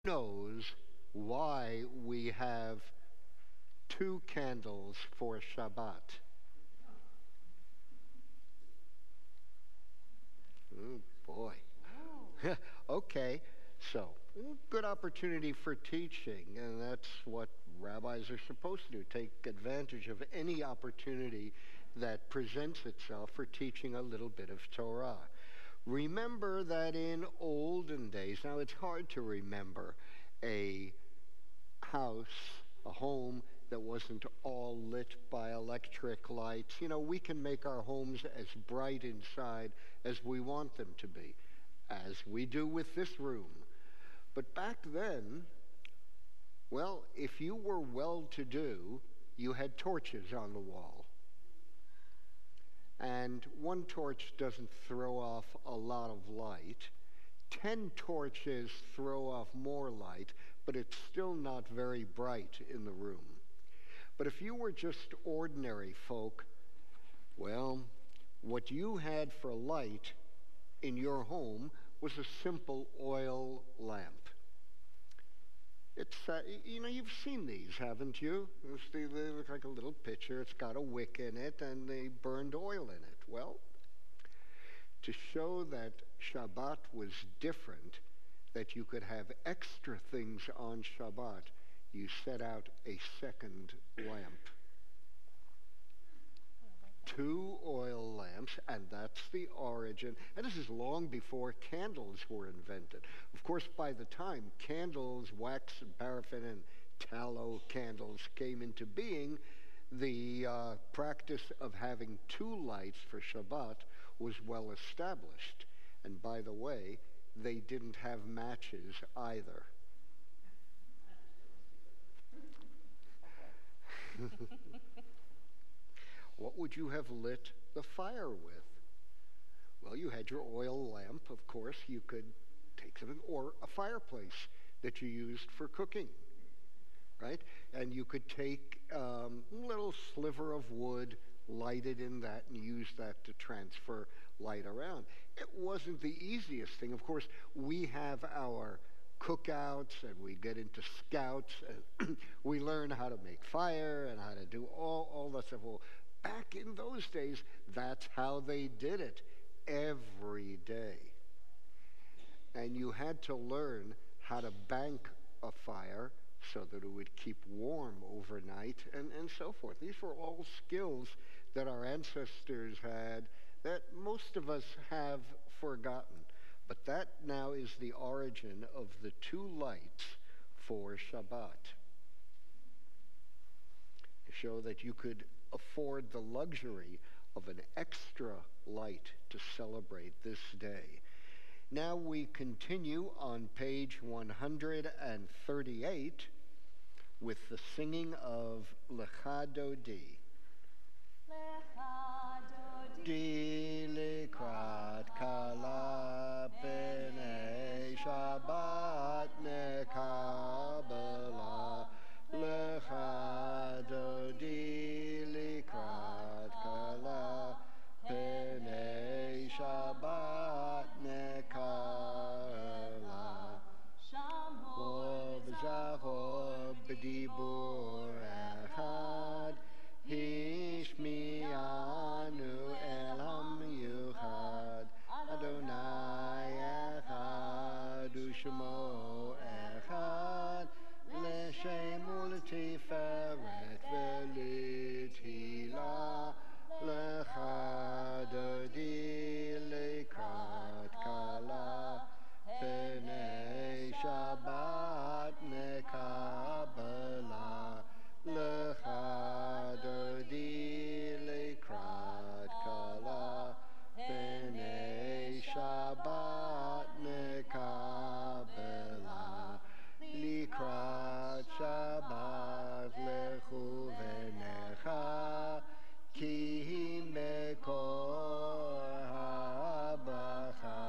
knows why we have two candles for Shabbat? Oh, boy. Okay, so good opportunity for teaching, and that's what rabbis are supposed to do, take advantage of any opportunity that presents itself for teaching a little bit of Torah. Remember that in olden days, now it's hard to remember a house, a home that wasn't all lit by electric lights. You know, we can make our homes as bright inside as we want them to be, as we do with this room. But back then, well, if you were well-to-do, you had torches on the wall. And one torch doesn't throw off a lot of light. 10 torches throw off more light, but it's still not very bright in the room. But if you were just ordinary folk, well, what you had for light in your home was a simple oil lamp. It's, you know, you've seen these, haven't you? They look like a little pitcher. It's got a wick in it, and they burned oil in it. Well, to show that Shabbat was different, that you could have extra things on Shabbat, you set out a second lamp. 2 oil lamps, and that's the origin. And this is long before candles were invented. Of course, by the time candles, wax and paraffin and tallow candles came into being, the practice of having 2 lights for Shabbat was well established. And by the way, they didn't have matches either. What would you have lit the fire with? Well, you had your oil lamp, of course. You could take something, or a fireplace that you used for cooking, right? And you could take a little sliver of wood, light it in that, and use that to transfer light around. It wasn't the easiest thing. Of course, we have our cookouts, and we get into scouts, and we learn how to make fire and how to do all that stuff. Well, back in those days, that's how they did it every day. And you had to learn how to bank a fire so that it would keep warm overnight and so forth. These were all skills that our ancestors had that most of us have forgotten. But that now is the origin of the 2 lights for Shabbat. To show that you could afford the luxury of an extra light to celebrate this day. Now we continue on page 138 with the singing of Lecha Dodi. Lecha Di likrat kala b'nei Shabbat nekabela. Lecha Dodi likrat kala b'nei Shabbat nekabela. Shamo v'zachor b'dibur echad hishmi'anu el ha'miyuchad Adonai echad u'shemo echad l'shem u'letiferet v'litila lecha dodi likrat kala b'nei Shabbat nekabela lecha dodi likrat kala b'nei Shabbat nekabela likrat Shabbat lechu v'necha ki mekor habracha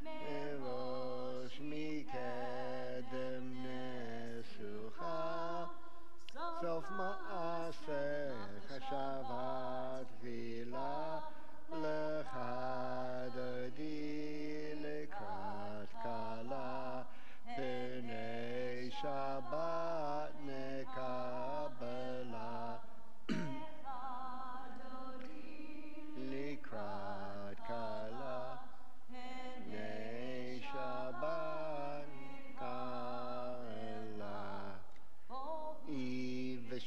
merosh mikedem nesucha sof Shabbat nekabela likrat kala ne Shabbat kala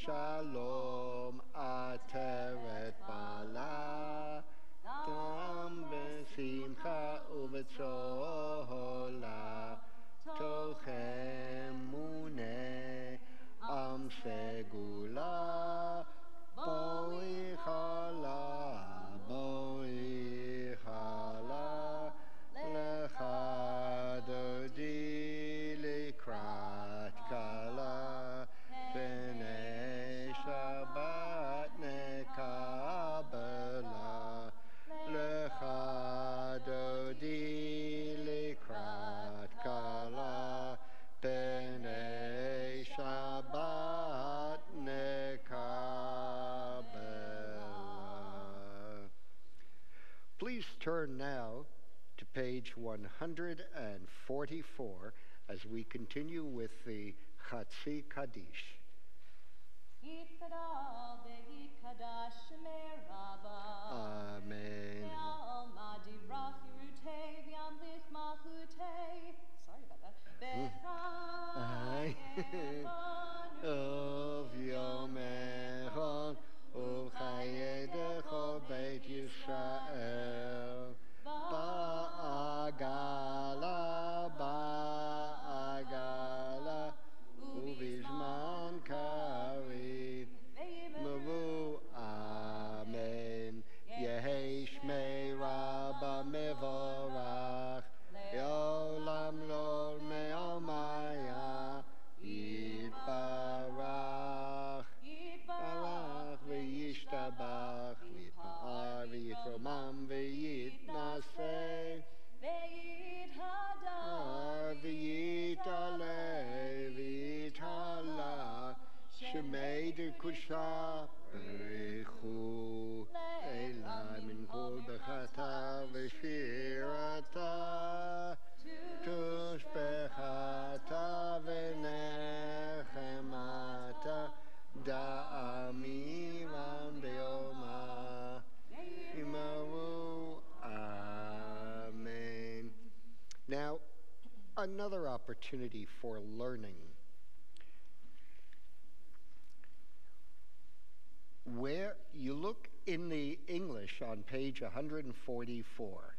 Shalom ateret bala tam besimcha uvetzola tochem mune am segula boi chala lecha dodi likrat kala b'nei Shabbat nekabela lecha dodi likrat kala b'nei Shabbat nekabela. Please turn now to page 144 as we continue with the Chatzi Kaddish. Amen. Sorry about that. Of Yomechon Uchayedecho Beit Yisrael Ba'agala Ubizman Karev Mavu Amen Yehi Shmei Rabba Mevorach Yolam Lo Me'omaya Yitbarach Barach V'yishtabach V'yitpa'ar V'yitromam V'yitnaseh V'yitale V'yitala Shemei Dekusha Berichu Eila Min Kol Bechata V'shirata Tushbechata V'nechemata Da'amiram Be'oma Imaru. Amen. Now, another opportunity for learning. Where you look in the English on page 144,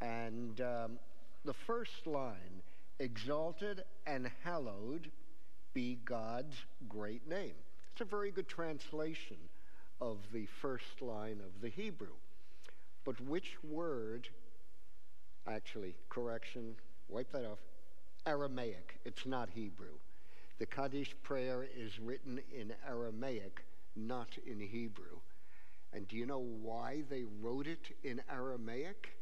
and the first line, exalted and hallowed be God's great name. It's a very good translation of the first line of the Hebrew. But which word, actually, correction, wipe that off, Aramaic, it's not Hebrew. The Kaddish prayer is written in Aramaic, not in Hebrew. And do you know why they wrote it in Aramaic?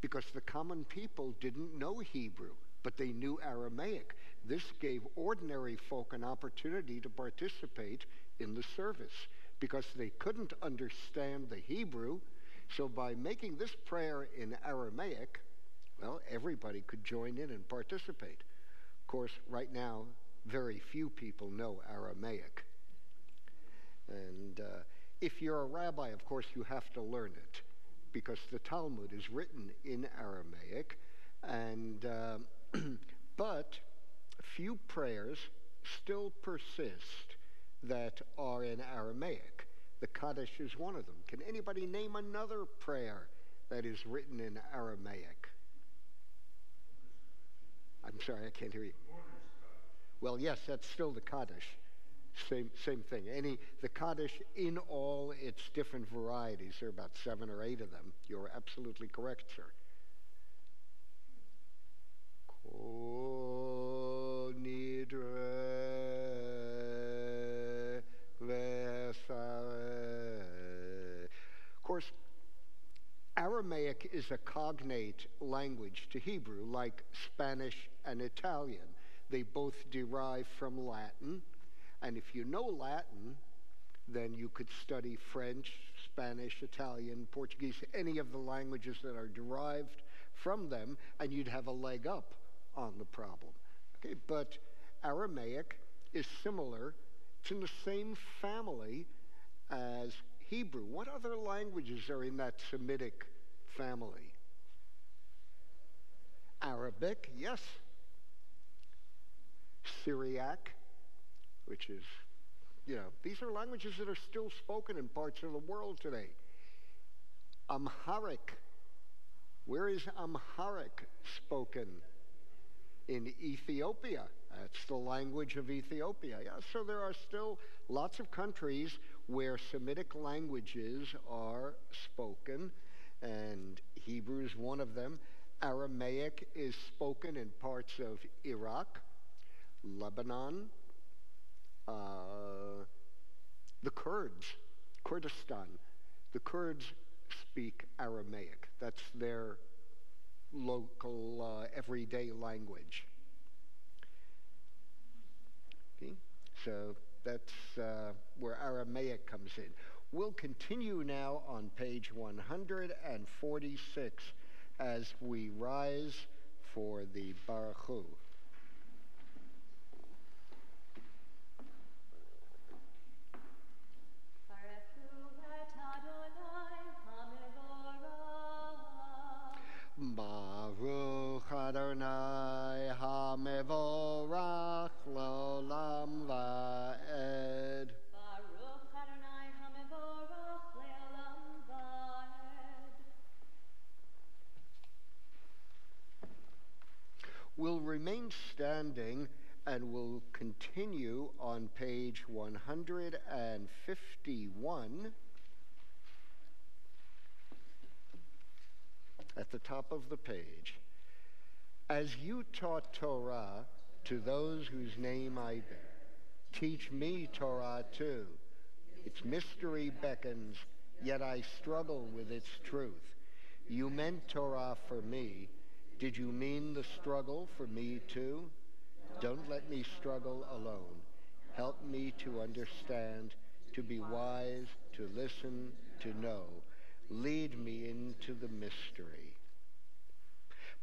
Because the common people didn't know Hebrew, but they knew Aramaic. This gave ordinary folk an opportunity to participate in the service because they couldn't understand the Hebrew. So by making this prayer in Aramaic, well, everybody could join in and participate. Of course, right now, very few people know Aramaic. And if you're a rabbi, of course, you have to learn it because the Talmud is written in Aramaic. And but few prayers still persist that are in Aramaic. The Kaddish is one of them. Can anybody name another prayer that is written in Aramaic? I'm sorry, I can't hear you. Well, yes, that's still the Kaddish. Same thing. The Kaddish, in all its different varieties, there are about 7 or 8 of them. You're absolutely correct, sir. Kol nidre v'sareh. Of course, Aramaic is a cognate language to Hebrew, like Spanish and Italian. They both derive from Latin. And if you know Latin, then you could study French, Spanish, Italian, Portuguese, any of the languages that are derived from them, and you'd have a leg up on the problem. Okay, but Aramaic is similar. It's in the same family as Hebrew. What other languages are in that Semitic family? Arabic, yes. Syriac, which is, these are languages that are still spoken in parts of the world today. Amharic. Where is Amharic spoken? In Ethiopia. That's the language of Ethiopia. Yeah, so there are still lots of countries where Semitic languages are spoken, and Hebrew is one of them. Aramaic is spoken in parts of Iraq, Lebanon, the Kurds, Kurdistan. The Kurds speak Aramaic. That's their local, everyday language. Okay? So that's where Aramaic comes in. We'll continue now on page 146 as we rise for the Baruch Hu. Baruch Adonai HaMevorach Leolam Va'ed. Baruch Adonai HaMevorach Leolam Va'ed. We'll remain standing and we'll continue on page 151. At the top of the page. As you taught Torah to those whose name I bear, teach me Torah too. Its mystery beckons, yet I struggle with its truth. You meant Torah for me. Did you mean the struggle for me too? Don't let me struggle alone. Help me to understand, to be wise, to listen, to know. Lead me into the mystery.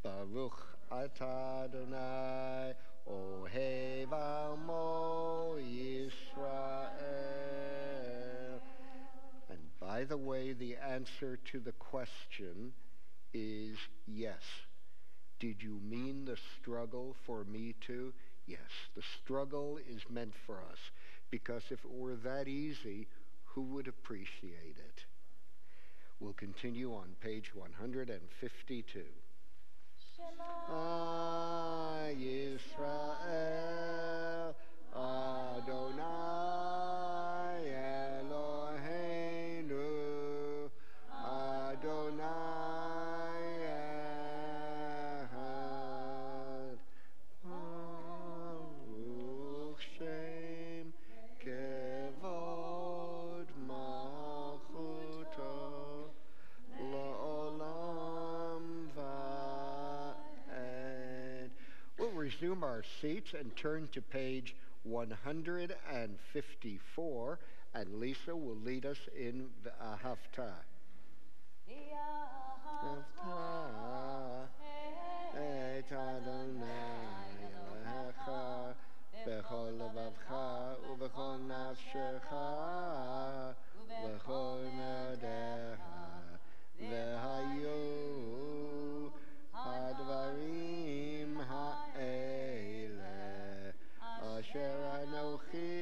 Baruch atah Adonai ohev amo Yisrael. And by the way, the answer to the question is yes. Did you mean the struggle for me too? Yes, the struggle is meant for us, because if it were that easy, who would appreciate it? We'll continue on page 152. Shema Yisrael Adonai Eloheinu Adonai Echad Baruch Shem Kevod Malchuto La'olam Va'ed. We'll resume our seats and turn to page 154, and Lisa will lead us in the Haftarah. Haftarah et Adonai Elohecha b'chol levavcha u'b'chol nafshecha u'b'chol me'odecha v'hayu hadvarim ha'ele asher anochi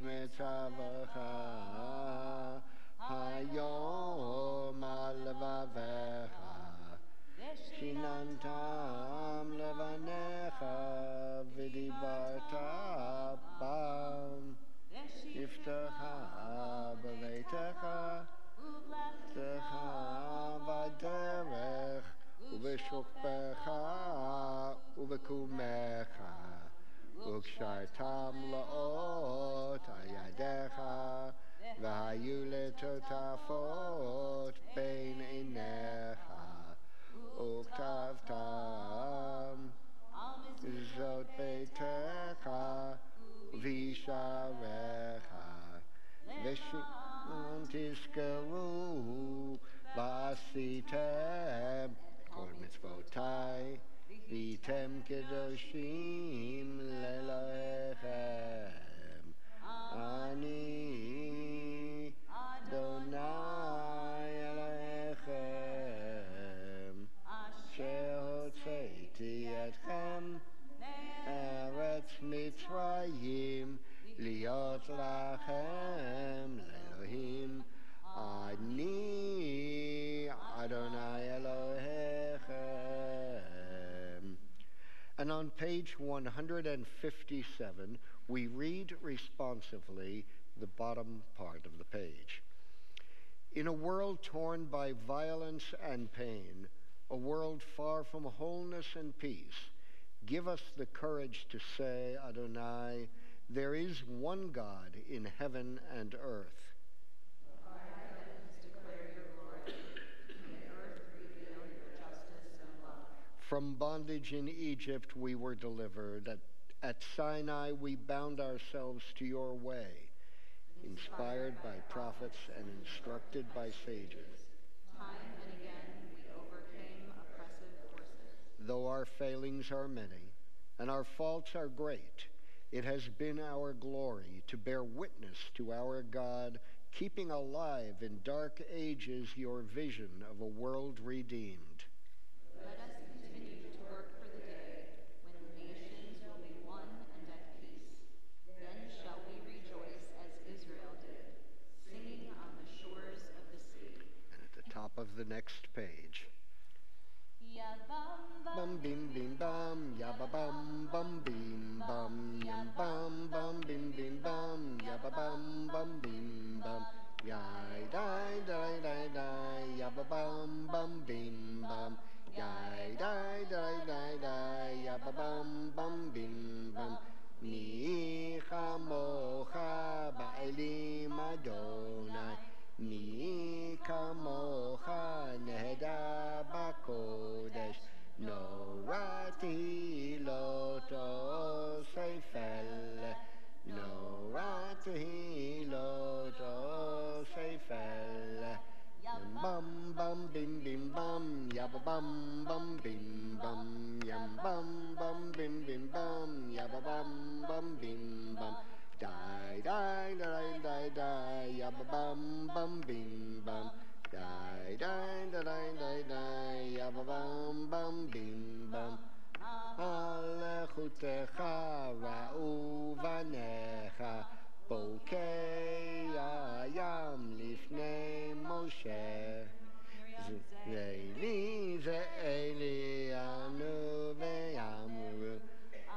metzavacha hayom al levavecha shinantam levanecha v'dibarta bam yiftecha b'veitecha v'lecha v'derech u'v'shukpecha u'v'kumecha u'kshartam la'ot ayadecha v'hayu letotafot bein einecha u'ktavtam zot beitecha v'isharecha v'shim tizkeru v'asitem kol mitzvotai Vitem kedoshim leloechem. Ani Adonai Elohechem. Shehotzeti etchem Eretz Mitzrayim liot lachem Elohim. Ani Adonai Elohechem. And on page 157, we read responsively the bottom part of the page. In a world torn by violence and pain, a world far from wholeness and peace, give us the courage to say, Adonai, there is one God in heaven and earth. The heavens declare your glory, and the earth reveal your justice and love. From bondage in Egypt we were delivered. At Sinai we bound ourselves to your way, inspired by prophets and instructed by sages. Time and again we overcame oppressive forces. Though our failings are many and our faults are great, it has been our glory to bear witness to our God, keeping alive in dark ages your vision of a world redeemed. Let us continue to work for the day when the nations will be one and at peace. Then shall we rejoice as Israel did, singing on the shores of the sea. And at the top of the next page. Ya Bum bim bim bum, ya ba bum bum bim bum, yam bum bum bim bim bum, ya ba bum bum bim bum, ya die die die die, ya ba bum bum bim bum, ya die die die die, ya ba bum bum bim bum. Mi chamocha ba'elim Adonai, mi kamocha nehda b'kodesh, norati lo tosefel, norati lo tosefel. Yam bum bum bim bim bum, yabba bum bum bim bum, yam bum bum bim bim bum, yabba bum bum bim bum. Die die die die die, yabba bum bum bim bum. Die die die die die, yabba bum bum bim bum. Alechutecha ra'u vanecha, bokei hayam lifnei Moshe. Ze'eli ze'eli anu ve'amru,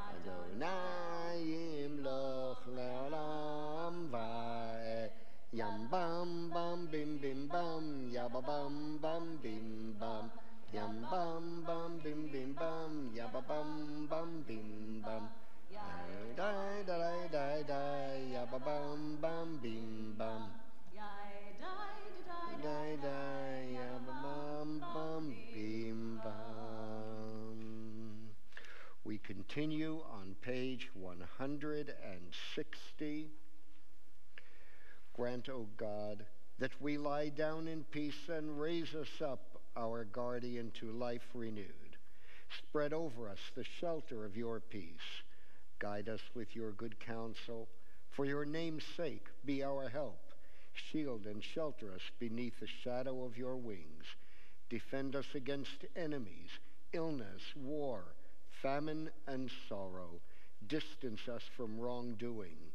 Adonai yimloch le'olam va'ed. Yam bam bam bim bim bam, yabba bam bam bim bam. Yam bam bam bim bim bam, yabba bam bam bim bam. Die die die die die, yabba bam bam bim bam. Die die, yabba bam bam bim bam. We continue on page 160. Grant, O God, that we lie down in peace and raise us up, our guardian, to life renewed. Spread over us the shelter of your peace. Guide us with your good counsel. For your name's sake, be our help. Shield and shelter us beneath the shadow of your wings. Defend us against enemies, illness, war, famine, and sorrow. Distance us from wrongdoing.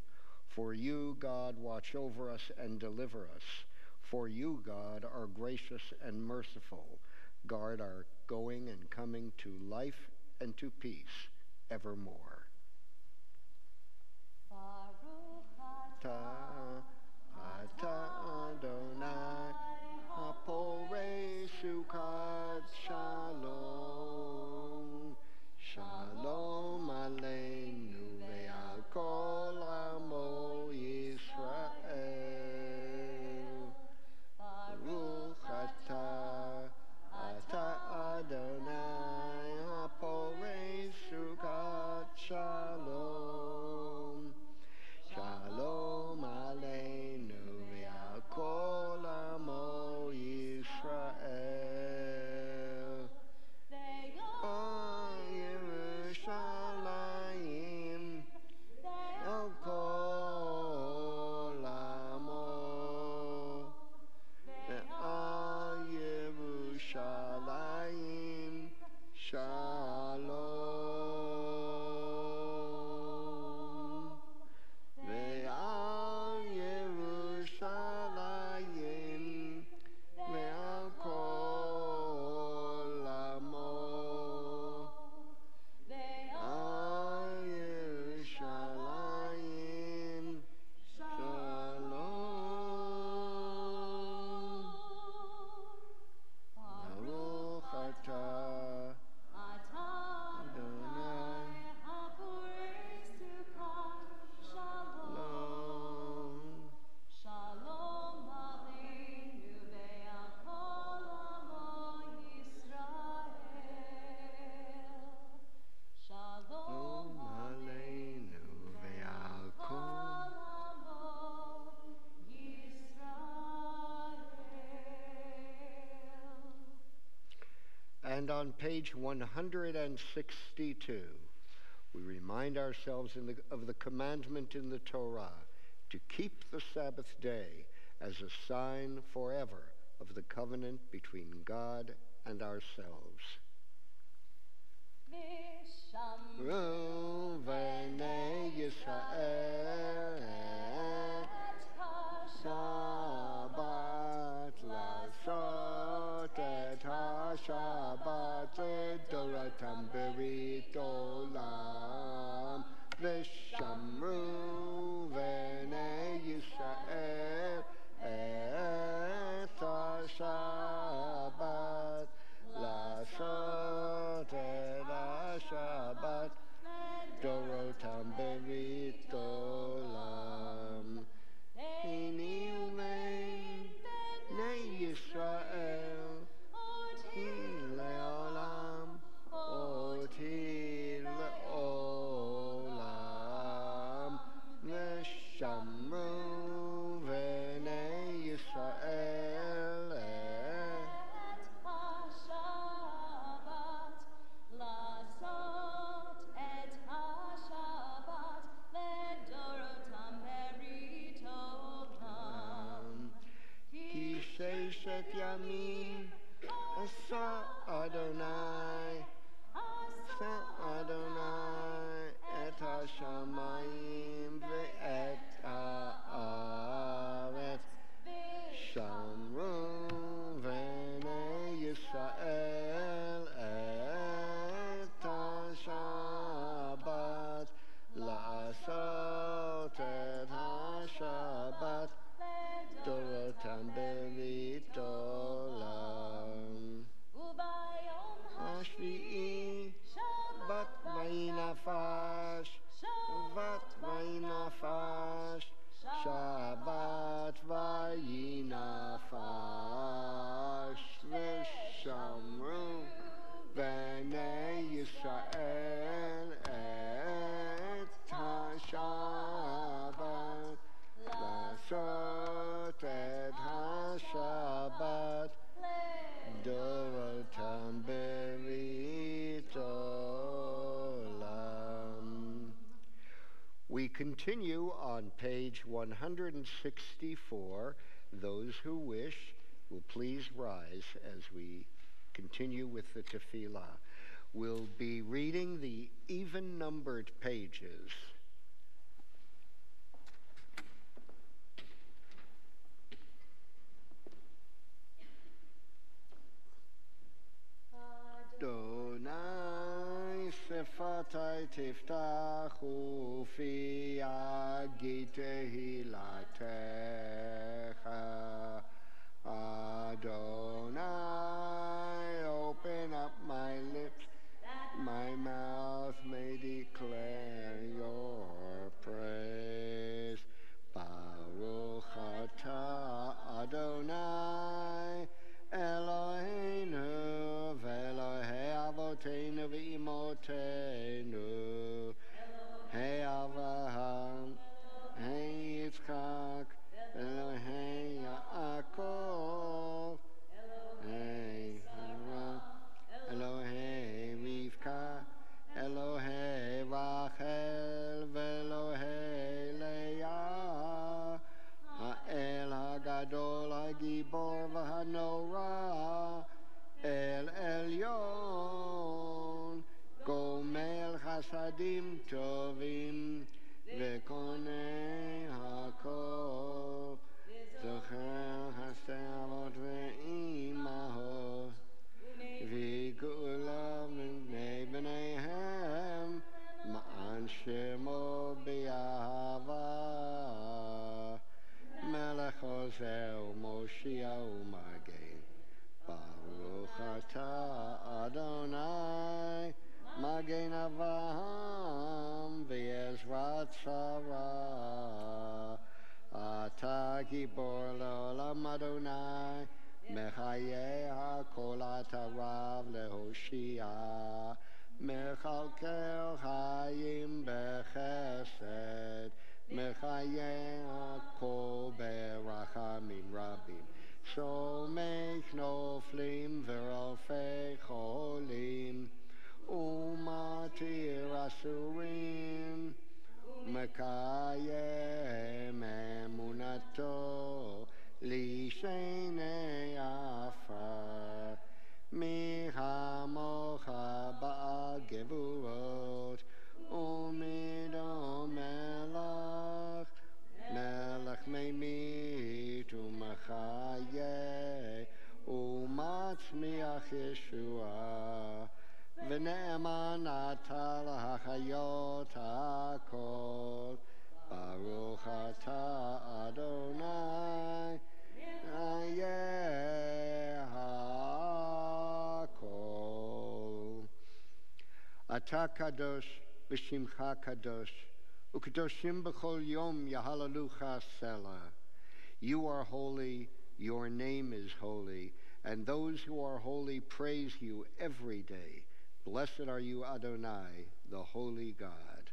For you, God, watch over us and deliver us. For you, God, are gracious and merciful. Guard our going and coming to life and to peace evermore. Ata Adonai, hapore sukat shalom. Shalom aleinu ve'al kol amo Yisrael. Baruch ata Adonai, hapore sukat shalom. Shalom aleinu ve'al kol amo Yisrael. on page 162, we remind ourselves of the commandment in the Torah to keep the Sabbath day as a sign forever of the covenant between God and ourselves. V'shamru b'nei Yisrael Shabbat la'asot et ha-Shabbat ledoratam berit olam. V'shamru b'nei Yisrael et ha-Shabbat la'asot et ha-Shabbat dorotam berit olam. Hini u'mein b'nei Yisrael hin le'olam oti le'olam. V'shamru b'nei Yisrael et ha-Shabbat la'asot et ha-Shabbat le'dorotam berit olam. Ki sheshet yamim asa Adonai et hashamayim ve'et ha'aretz. Shamru b'nei Yisrael et ha-Shabbat la'asot et ha-Shabbat dorotam berit olam. Ashvi'i Shabbat vayinafash Shabbat vayinafash. V'shamru b'nei Yisrael et ha-Shabbat la'asot et ha-Shabbat dorotam berit olam. We continue on page 164. Those who wish will please rise as we continue with the tefillah. We'll be reading the even-numbered pages. Adonai sefatai tiftachu fi yagi tehilatecha. Adonai, open up my lips, my mouth may declare your praise. Baruch atah Adonai Eloheinu v'Elohei avoteinu v'imotenu, Hei Avraham, Hei Yitzchak, Elohei Yaakov, Hei Sarah, Elohei Rivka, Elohei Rachel v'Elohei Leah, Ha'el HaGadol HaGibor v'Hanora, El Elyon, Gomel Chasadim Tovim, V'Konei HaKol, Zocher Hasei Avot Ve'imahot, V'Gula B'nei B'neihem, Ma'an Shemo B'Yahava, Melech Ozeh Moshiach U'Magen. Baruch atah Adonai Magen Avraham v'Ezrat Sarah. Atah Gibor le'olam Adonai Mechayeh hakol atarav lehoshia. Mechalkel chayim bechesed Mechayeh hakol berachamim rabim. Somech noflim v'rofei cholim asurim Mekayem emunato lishene afar mihamocha ba'gevurot umido melach melech meimit umachaye umatzmiach Yeshua v'ne'eman ata l'hachayot hakol Baruch ata Adonai Ayeh hakol Ata kadosh v'shimcha kadosh u'kadoshim b'chol yom yahalalucha selah. You are holy, your name is holy, and those who are holy praise you every day. Blessed are you, Adonai, the holy God.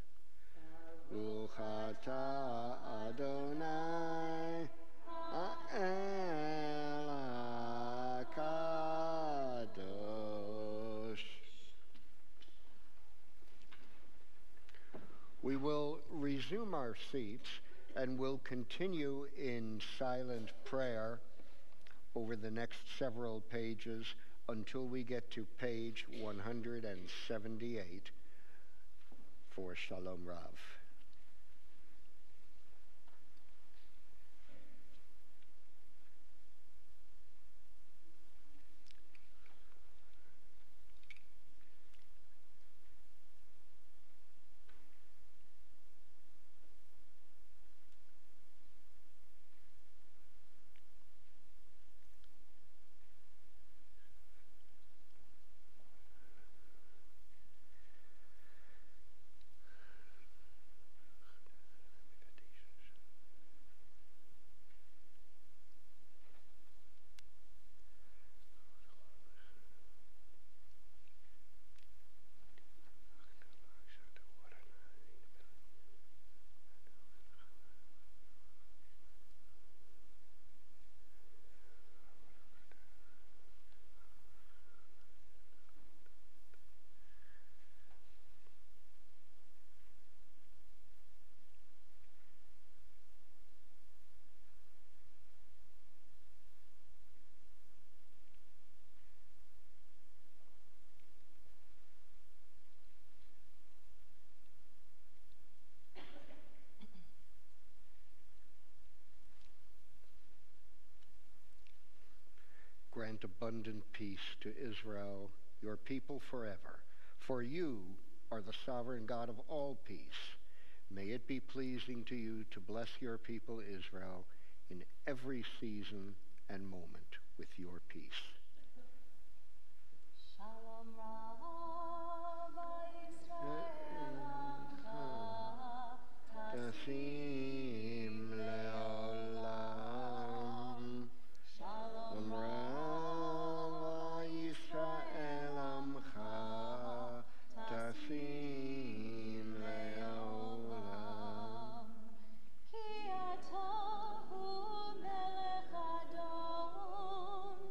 Baruch atah Adonai ha'el hakadosh. We will resume our seats and will continue in silent prayer over the next several pages until we get to page 178 for Shalom Rav. Grant abundant peace to Israel, your people forever. For you are the sovereign God of all peace. May it be pleasing to you to bless your people Israel in every season and moment with your peace. Shalom Rav Yisrael Tasim le'olam. Shalom Rav Yisrael amcha tasim le'olam. Ki ata hu melech adon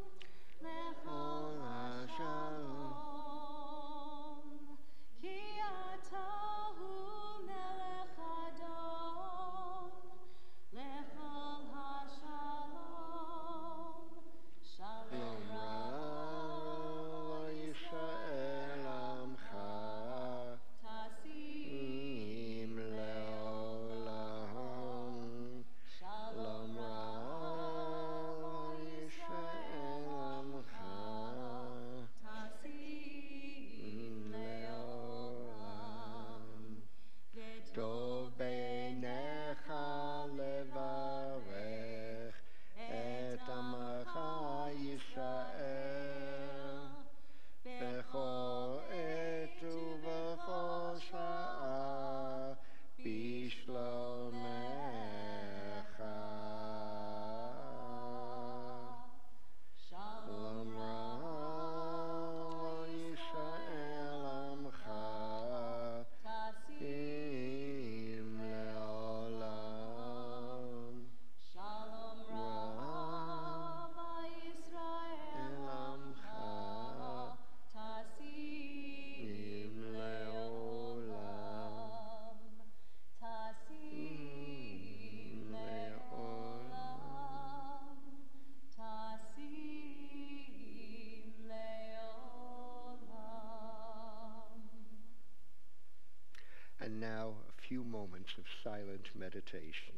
And now a few moments of silent meditation.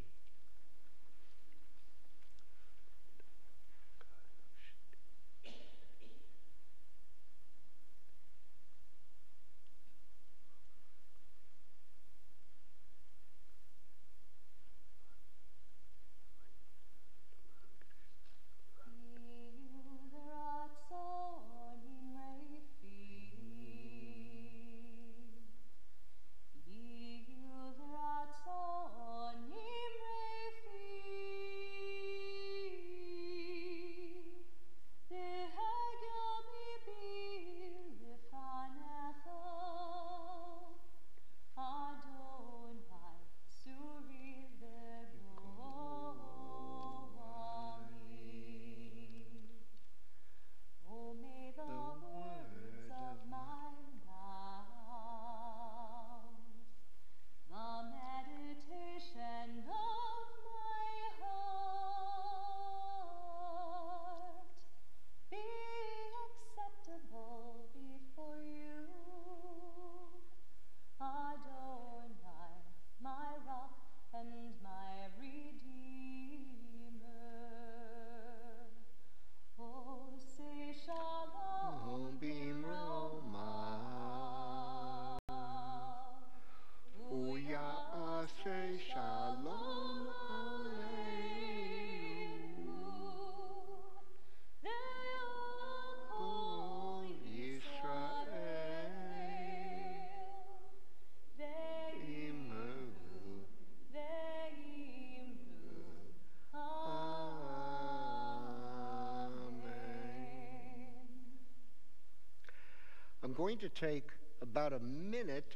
I'm going to take about a minute,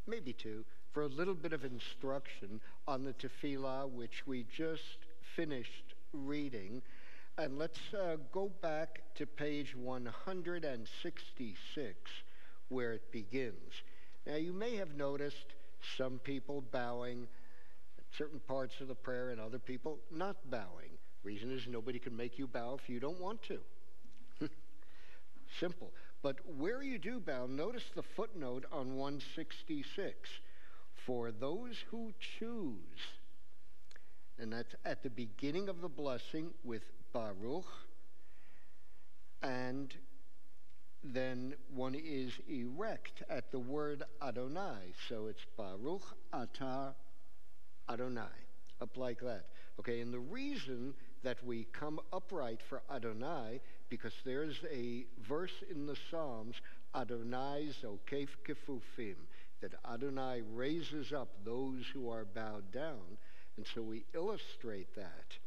maybe two, for a little bit of instruction on the tefillah, which we just finished reading. And let's go back to page 166, where it begins. Now, you may have noticed some people bowing at certain parts of the prayer and other people not bowing. Reason is nobody can make you bow if you don't want to. Simple. But where you do bow, notice the footnote on 166. For those who choose. And that's at the beginning of the blessing with Baruch. And then one is erect at the word Adonai. So it's Baruch Atah Adonai. Up like that. Okay, and the reason that we come upright for Adonai, because there's a verse in the Psalms, Adonai Zokef Kefufim, that Adonai raises up those who are bowed down, and so we illustrate that.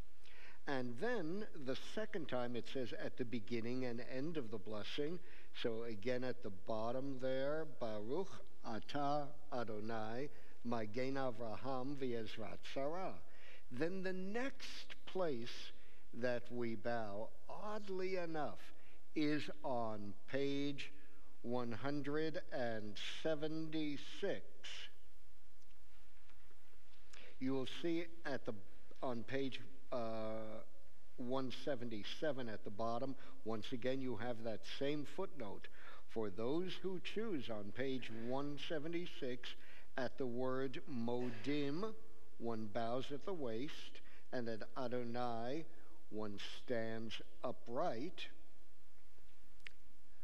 And then the second time it says at the beginning and end of the blessing, so again at the bottom there, Baruch Atah Adonai, Magen Avraham v'Ezrat Sarah. Then the next place that we bow, oddly enough, is on page 176. You will see on page 177 at the bottom, once again you have that same footnote. For those who choose on page 176, at the word Modim, one bows at the waist, and at Adonai, one stands upright.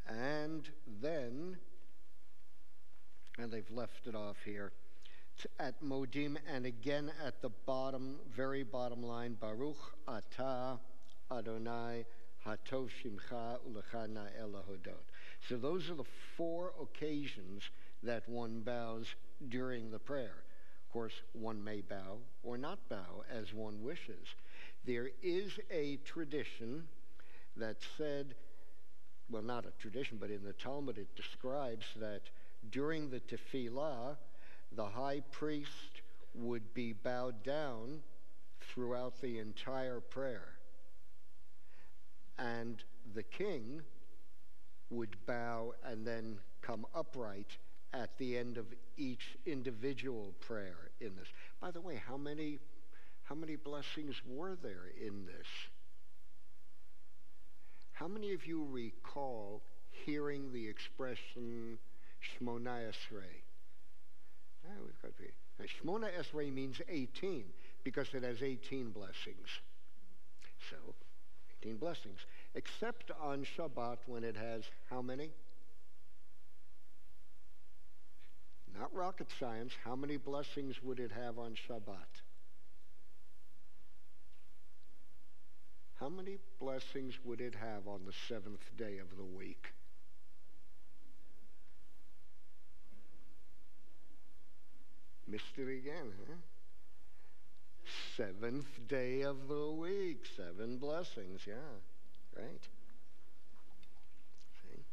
And then, and they've left it off here, at Modim, and again at the bottom, very bottom line, Baruch Atah Adonai Hatov Shimcha Ulecha Na'el Hodot. So those are the four occasions that one bows during the prayer. Of course, one may bow or not bow as one wishes. There is a tradition that said, well, not a tradition, but in the Talmud it describes that during the tefillah, the high priest would be bowed down throughout the entire prayer. And the king would bow and then come upright at the end of each individual prayer in this. By the way, how many blessings were there in this? How many of you recall hearing the expression Shmoneh Esrei? Now, Shmona Esrei means 18 because it has 18 blessings. So, 18 blessings. Except on Shabbat when it has how many? Not rocket science. How many blessings would it have on Shabbat? How many blessings would it have on the seventh day of the week? Missed it again, huh? Seventh day of the week. 7 blessings, yeah. Right? See?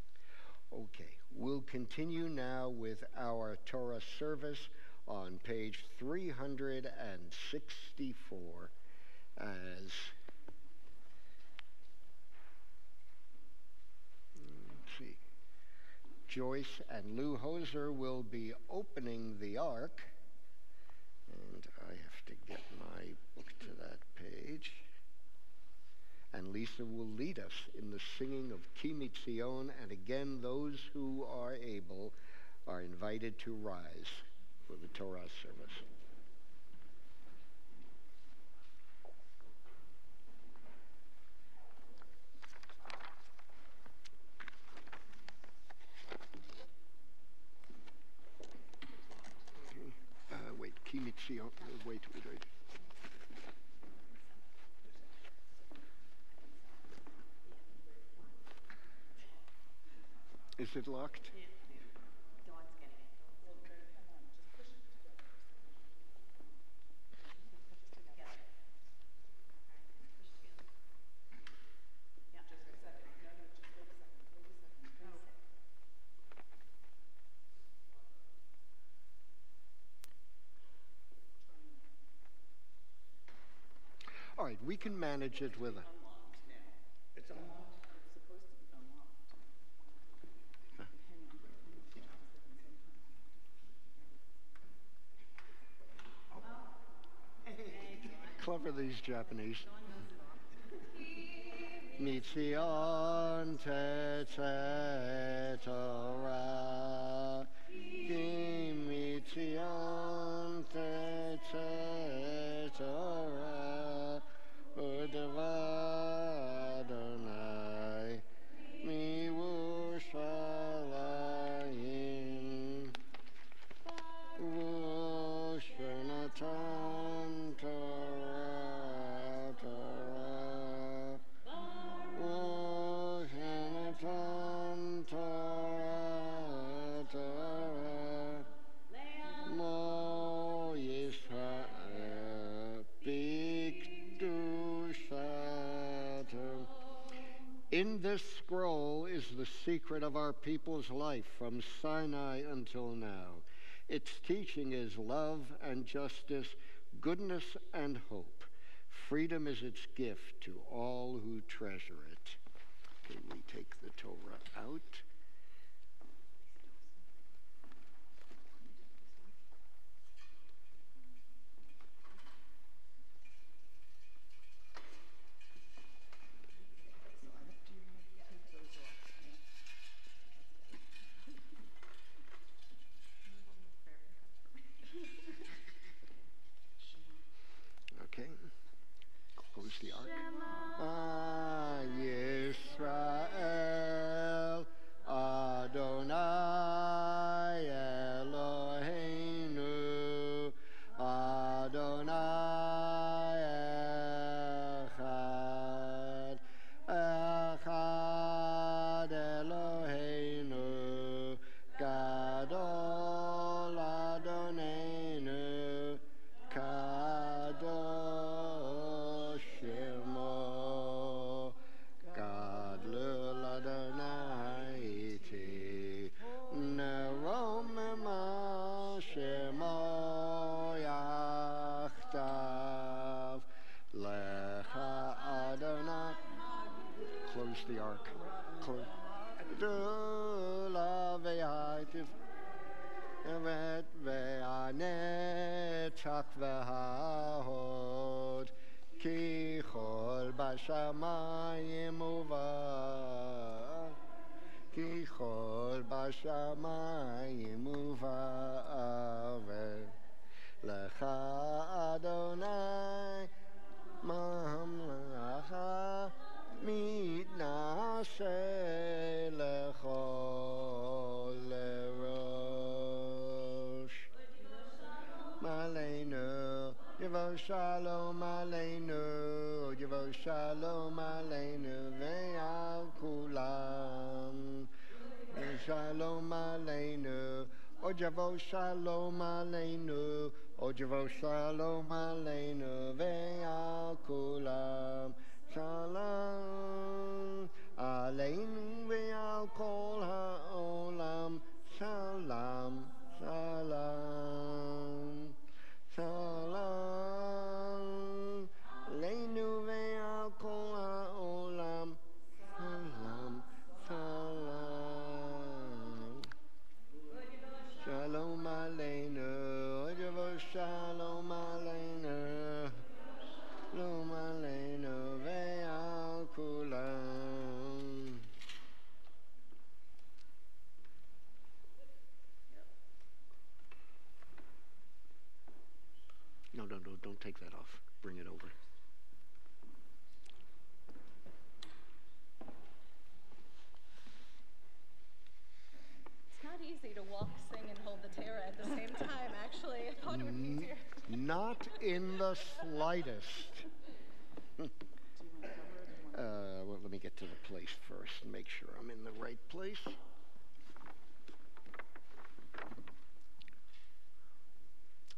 Okay, we'll continue now with our Torah service on page 364 as Joyce and Lou Hoser will be opening the ark. And I have to get my book to that page. And Lisa will lead us in the singing of Ki Mitzion. And again, those who are able are invited to rise for the Torah service. Ki Mitzion. Wait. Is it locked? Yeah. Dawn's getting it. All right, we can manage it with a... It's unlocked. It's supposed to be unlocked. Hang on. Clever, these Japanese. Mitzion Tetzeh Torah, Ki Mitzion Tetzeh Torah, Udava Adonai, Miwushalayim, Wushonatan Torah, Torah, Wushonatan Torah, Torah, Mo Yisrael, Bikdushatam. In this scroll is the secret of our people's life from Sinai until now. Its teaching is love and justice, goodness and hope. Freedom is its gift to all who treasure it. Okay, we take the Torah out. Okay, close the ark. Yisrael, Adonai Eloheinu, Adonai Echad, Echad Eloheinu, Gadol Adonenu, Kadosh Shemo, Gadlul Adonai Iti, Neromema Shemo Yachtav, Lecha Adonai. Close the ark. Close. Dula ve'aitiv. Evet ve'anetzach ve'hahod, ki chol b'shamayim uva, ki chol b'shamayim uva, Aleinu, Yavo Shalom Aleinu, Yavo Shalom Aleinu, Ve'al Kulam. Shalom Aleinu, Yavo Shalom Aleinu, Yavo Shalom Aleinu, Ve'al Kulam. Shalom Aleinu, Ve'al Kol HaOlam. Shalom, Shalom. Shalom, Leinu ve'al kol ha'olam. Shalom, Shalom. Shalom aleinu, Yavo Shalom aleinu. Shalom aleinu ve'al kulam. No, don't take that off. Bring it over. It's not easy to walk, sing, and hold the Torah at the same time, actually. I thought it would be easier. Not in the slightest. Well, let me get to the place first and make sure I'm in the right place.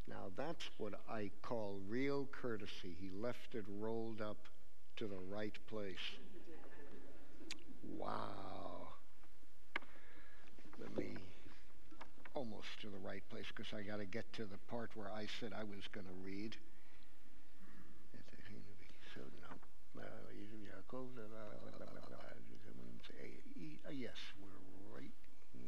Now that's what I call real courtesy. He left it rolled up to the right place. Wow. Let me almost to the right place because I got to get to the part where I said I was going to read. So no. Yes, we're right here.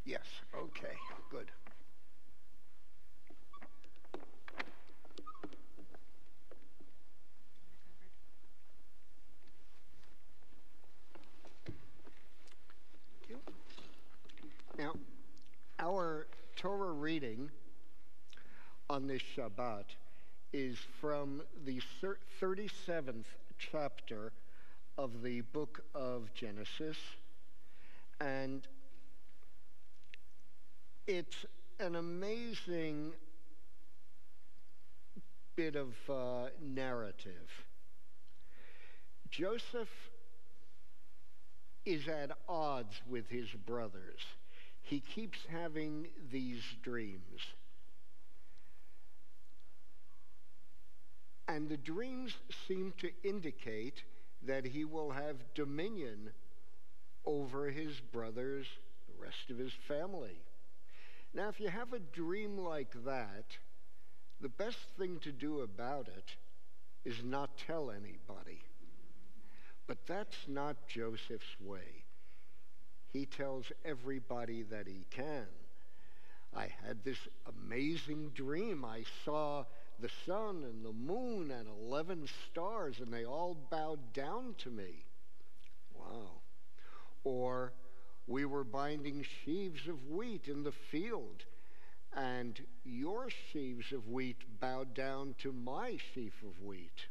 Yes, okay, good. Now, our Torah reading on this Shabbat is from the 37th chapter of the book of Genesis, and it's an amazing bit of narrative. Joseph is at odds with his brothers. He keeps having these dreams. And the dreams seem to indicate that he will have dominion over his brothers, the rest of his family. Now, if you have a dream like that, the best thing to do about it is not tell anybody. But that's not Joseph's way. He tells everybody that he can. I had this amazing dream. I saw the sun and the moon and 11 stars, and they all bowed down to me. Wow. Or we were binding sheaves of wheat in the field, and your sheaves of wheat bowed down to my sheaf of wheat.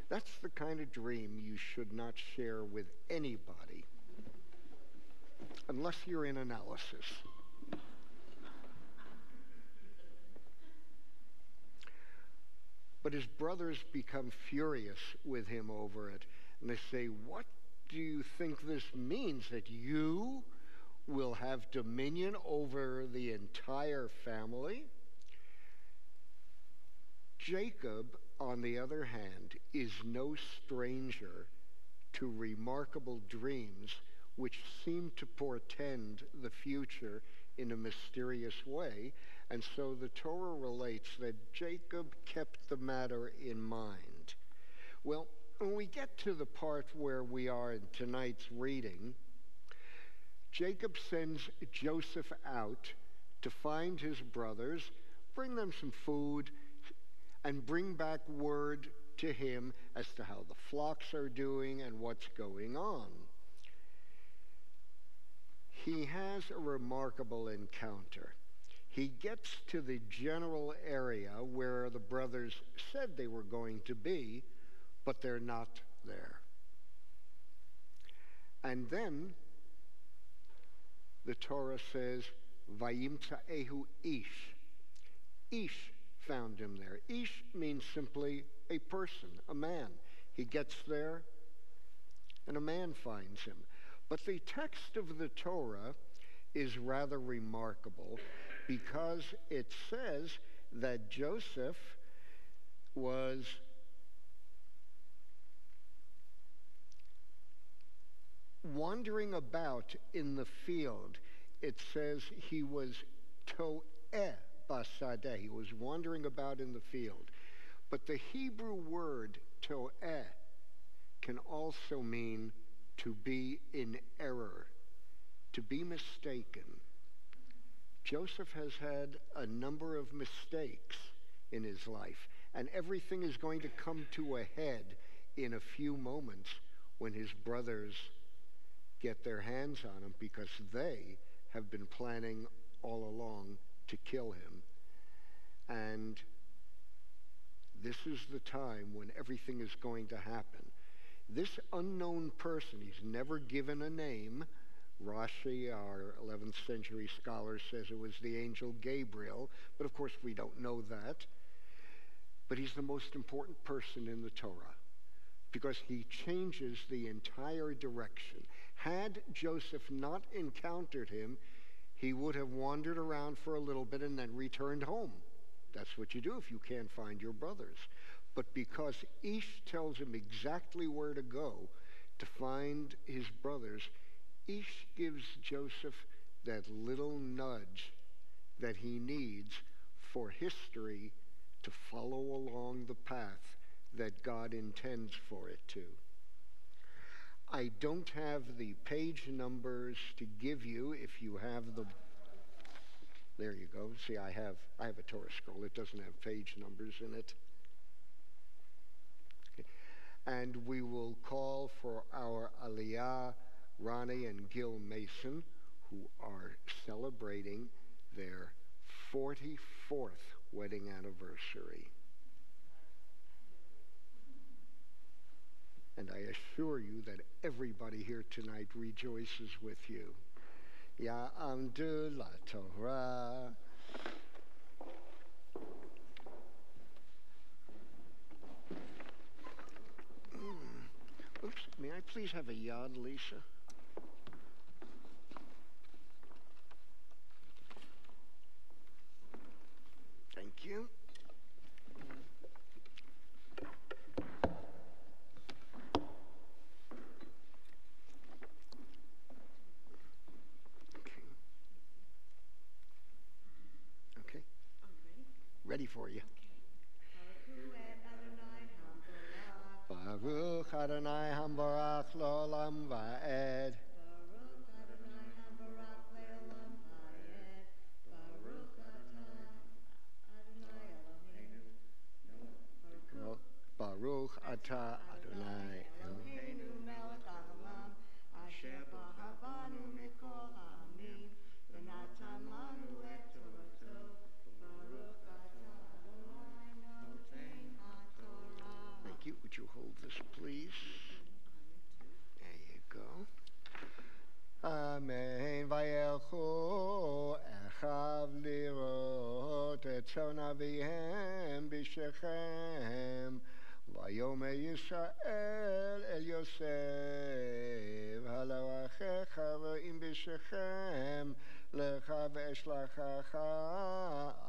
That's the kind of dream you should not share with anybody, unless you're in analysis. But his brothers become furious with him over it, and they say, "What do you think this means, that you will have dominion over the entire family?" Jacob, on the other hand, is no stranger to remarkable dreams which seem to portend the future in a mysterious way. And so the Torah relates that Jacob kept the matter in mind. Well, when we get to the part where we are in tonight's reading, Jacob sends Joseph out to find his brothers, bring them some food, and bring back word to him as to how the flocks are doing and what's going on. he has a remarkable encounter. He gets to the general area where the brothers said they were going to be, but they're not there. And then the Torah says, Vayimta'ehu Ish. Ish found him there. Ish means simply a person, a man. He gets there, and a man finds him. But the text of the Torah is rather remarkable because it says that Joseph was wandering about in the field. It says he was to'eh basadeh. He was wandering about in the field. But the Hebrew word to'eh can also mean to be in error, to be mistaken. Joseph has had a number of mistakes in his life, and everything is going to come to a head in a few moments when his brothers get their hands on him, because they have been planning all along to kill him. And this is the time when everything is going to happen. This unknown person, he's never given a name. Rashi, our 11th century scholar, says it was the angel Gabriel, but of course we don't know that. But he's the most important person in the Torah because he changes the entire direction. Had Joseph not encountered him, he would have wandered around for a little bit and then returned home. That's what you do if you can't find your brothers. But because Ish tells him exactly where to go to find his brothers, Ish gives Joseph that little nudge that he needs for history to follow along the path that God intends for it to. I don't have the page numbers to give you. If you have the... There you go. See, I have a Torah scroll. It doesn't have page numbers in it. Okay. And we will call for our Aliyah, Ronnie and Gil Mason, who are celebrating their 44th wedding anniversary. And I assure you that everybody here tonight rejoices with you. Ya amdu la Torah. Oops, may I please have a yad, Lisa? Thank you. Okay. Ready for you. Baruch Adonai Hambarach L'olam Va'ed. Baruch Atah Adonai Eloheinu melech haolam asher b'chavanu mikol ha'amim v'natan lanu et torato. Baruch Atah Adonai noten haTorah. Thank you. Would you hold this, please? There you go. Amen. Vayelchu echav lirot et tzon avihem b'shechem. Vayomer Yisrael el Yosef, halo achecha v'im b'shechem, lecha v'eshlachacha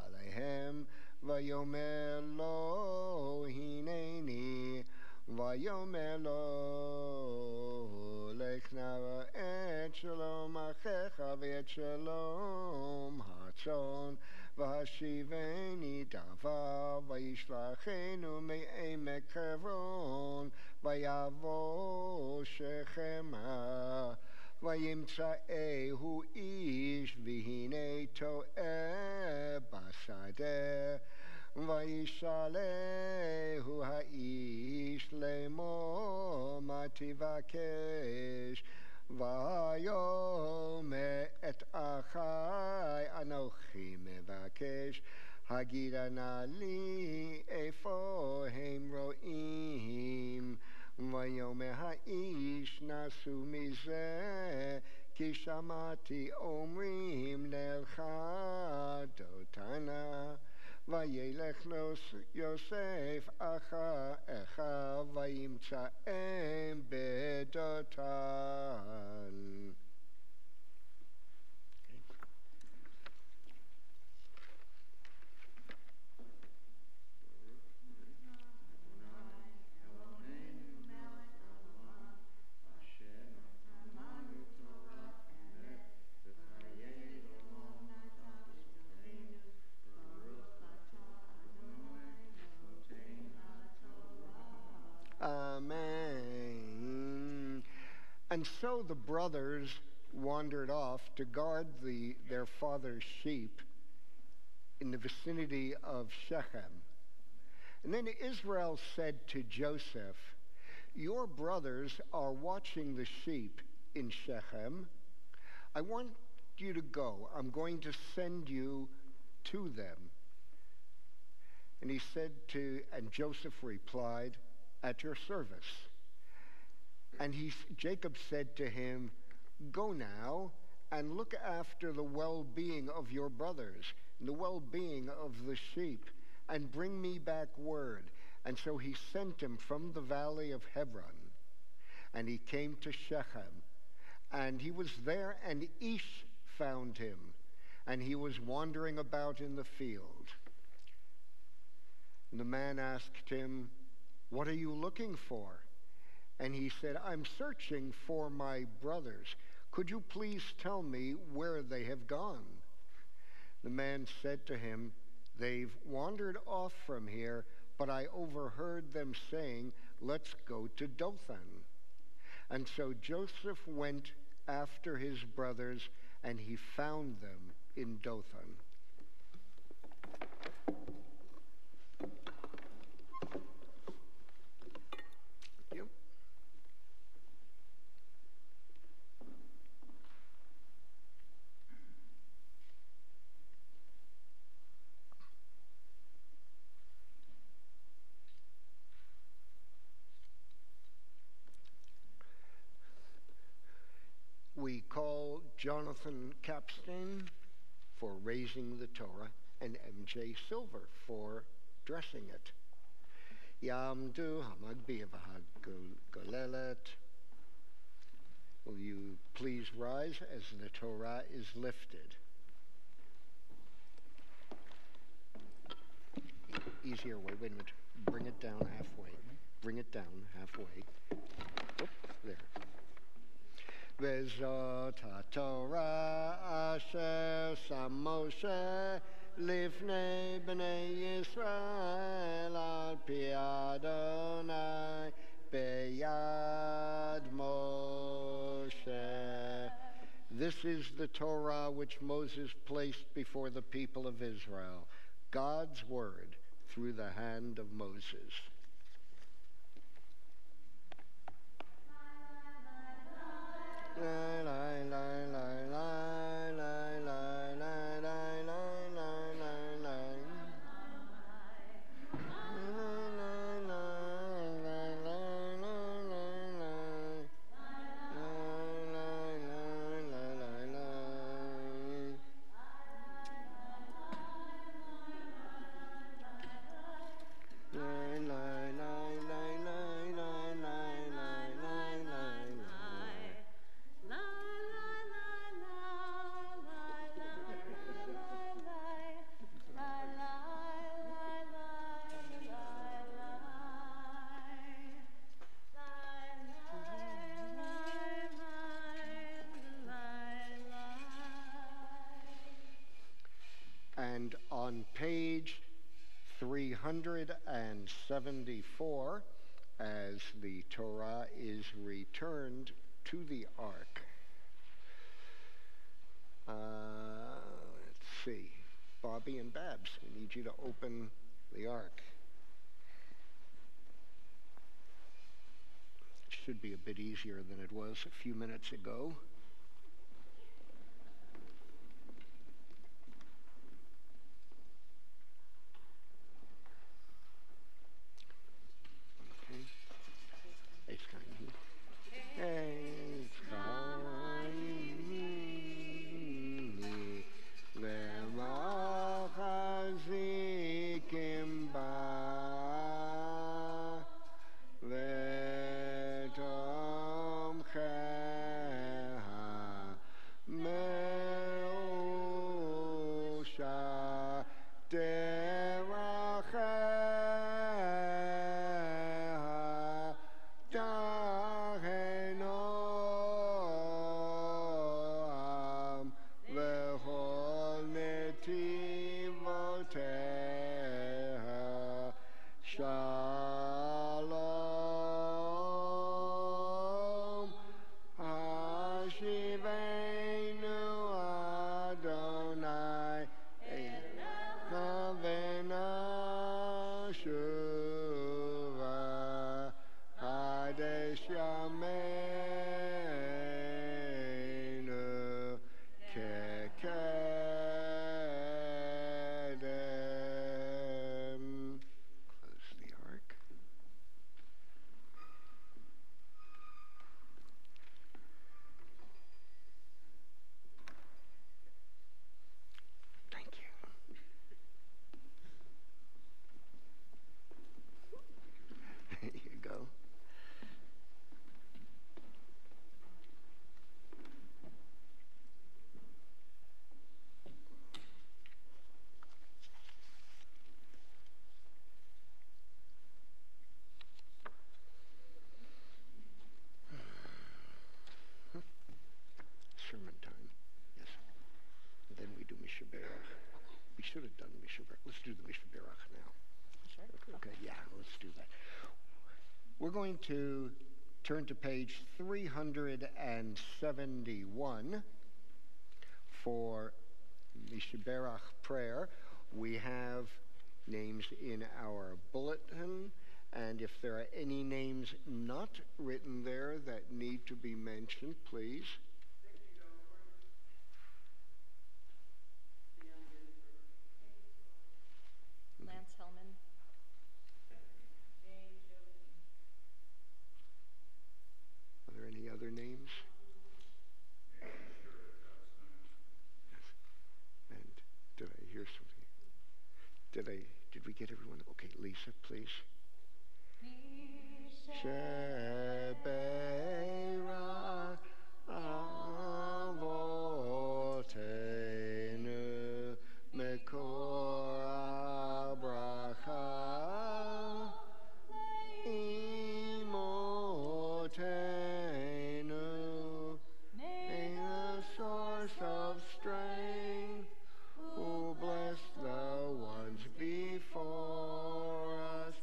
aleihem. Vayomer lo hineni, vayomer lo lech nara et shalom achecha v'et shalom hatzon. V'hashiveni davar v'yishlachenu me'emek Hebron v'yavo Shechema v'yimtza'ehu ish v'hine to'eh basadeh v'yishalehu ha'ish lemor ma tivakesh v'yomer את אחי אנוכי מבקש, הגידה נא לי איפה הם רואים. ויאמר האיש נסו מזה, כי שמעתי אומרים נלכה דותנה. וילך יוסף אחיו וימצאם בדותן. Amen. And so the brothers wandered off to guard their father's sheep in the vicinity of Shechem. And then Israel said to Joseph, your brothers are watching the sheep in Shechem. I want you to go. I'm going to send you to them. And and Joseph replied, at your service. And Jacob said to him, go now and look after the well-being of your brothers, and the well-being of the sheep, and bring me back word. And so he sent him from the valley of Hebron, and he came to Shechem. And he was there, and Ish found him, and he was wandering about in the field. And the man asked him, what are you looking for? And he said, I'm searching for my brothers. Could you please tell me where they have gone? The man said to him, they've wandered off from here, but I overheard them saying, let's go to Dothan. And so Joseph went after his brothers, and he found them in Dothan. We call Jonathan Capstan for raising the Torah and M.J. Silver for dressing it. Yamdu Hamagbi Golelet. Will you please rise as the Torah is lifted? Easier way. Wait a minute. Bring it down halfway. Bring it down halfway. Oop, there. Vezot HaTorah asher sam Moshe lifnei bnei Yisrael al pi Adonai beyad Moshe. This is the Torah which Moses placed before the people of Israel, God's word through the hand of Moses. And on page 374, as the Torah is returned to the ark. Let's see. Bobby and Babs, we need you to open the ark. It should be a bit easier than it was a few minutes ago. Shivenu Adonai Chavena Shuva Kadesh Yameinu Kekedem. Close the ark. Thank you. There you go. Sermon time. Yes. And then we do Mishaberach. We should have done Mishaberach. Let's do the Mishaberach now. Sure. Okay, yeah, let's do that. We're going to turn to page 371 for Mishaberach prayer. We have names in our bulletin, and if there are any names not written there that need to be mentioned, please. Lance Hellman. Are there any other names? Yes. And did I hear something? Did we get everyone? Okay, Lisa, please. Shebeira avotenu mekor abracha imotenu may the source of strength who bless the ones before us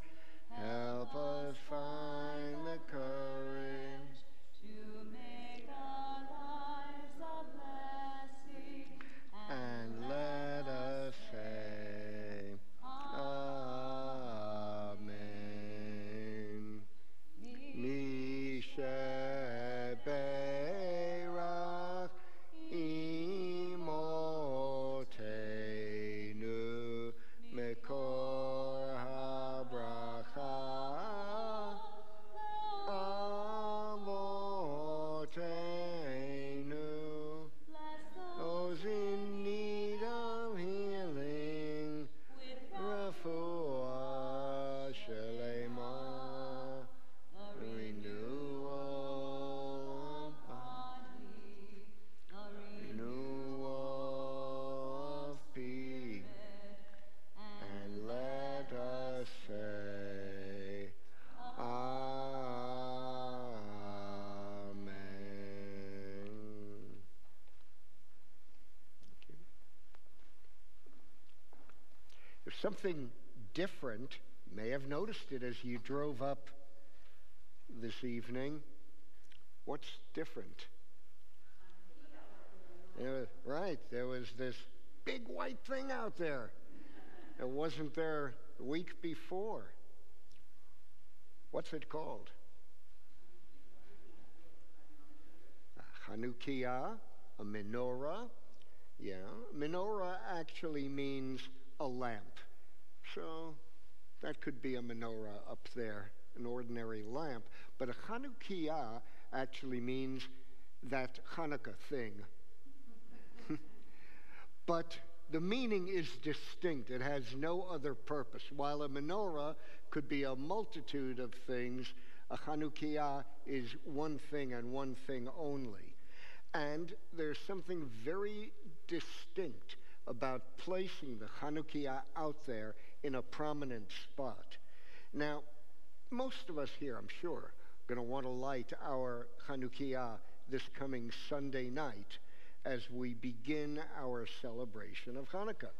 help us find the courage to make our lives a blessing and let us say Amen. Mishaberach imotenu mekor habracha avotenu. Those in need of healing, refuah shelema, renewal of body, renewal of peace, and let us say Amen. Thank you. There's something different. You may have noticed it as you drove up this evening. What's different? Right, there was this big white thing out there. It wasn't there the week before. What's it called? A Chanukiah, a menorah. Yeah, menorah actually means a lamp. So that could be a menorah up there, an ordinary lamp. But a Chanukiah actually means that Hanukkah thing. But the meaning is distinct. It has no other purpose. While a menorah could be a multitude of things, a Chanukiah is one thing and one thing only. And there's something very distinct about placing the Chanukiah out there in a prominent spot. Now, most of us here, I'm sure, are going to want to light our Chanukiah this coming Sunday night as we begin our celebration of Hanukkah.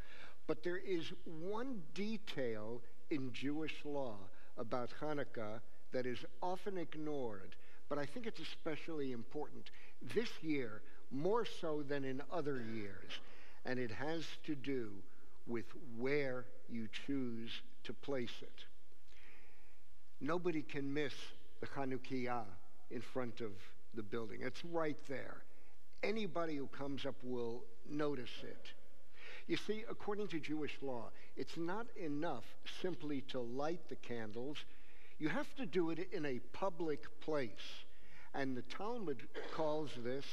But there is one detail in Jewish law about Hanukkah that is often ignored, but I think it's especially important. this year more so than in other years, and it has to do with where you choose to place it. Nobody can miss the Chanukiah in front of the building. It's right there. Anybody who comes up will notice it. You see, according to Jewish law, it's not enough simply to light the candles. You have to do it in a public place. And the Talmud calls this,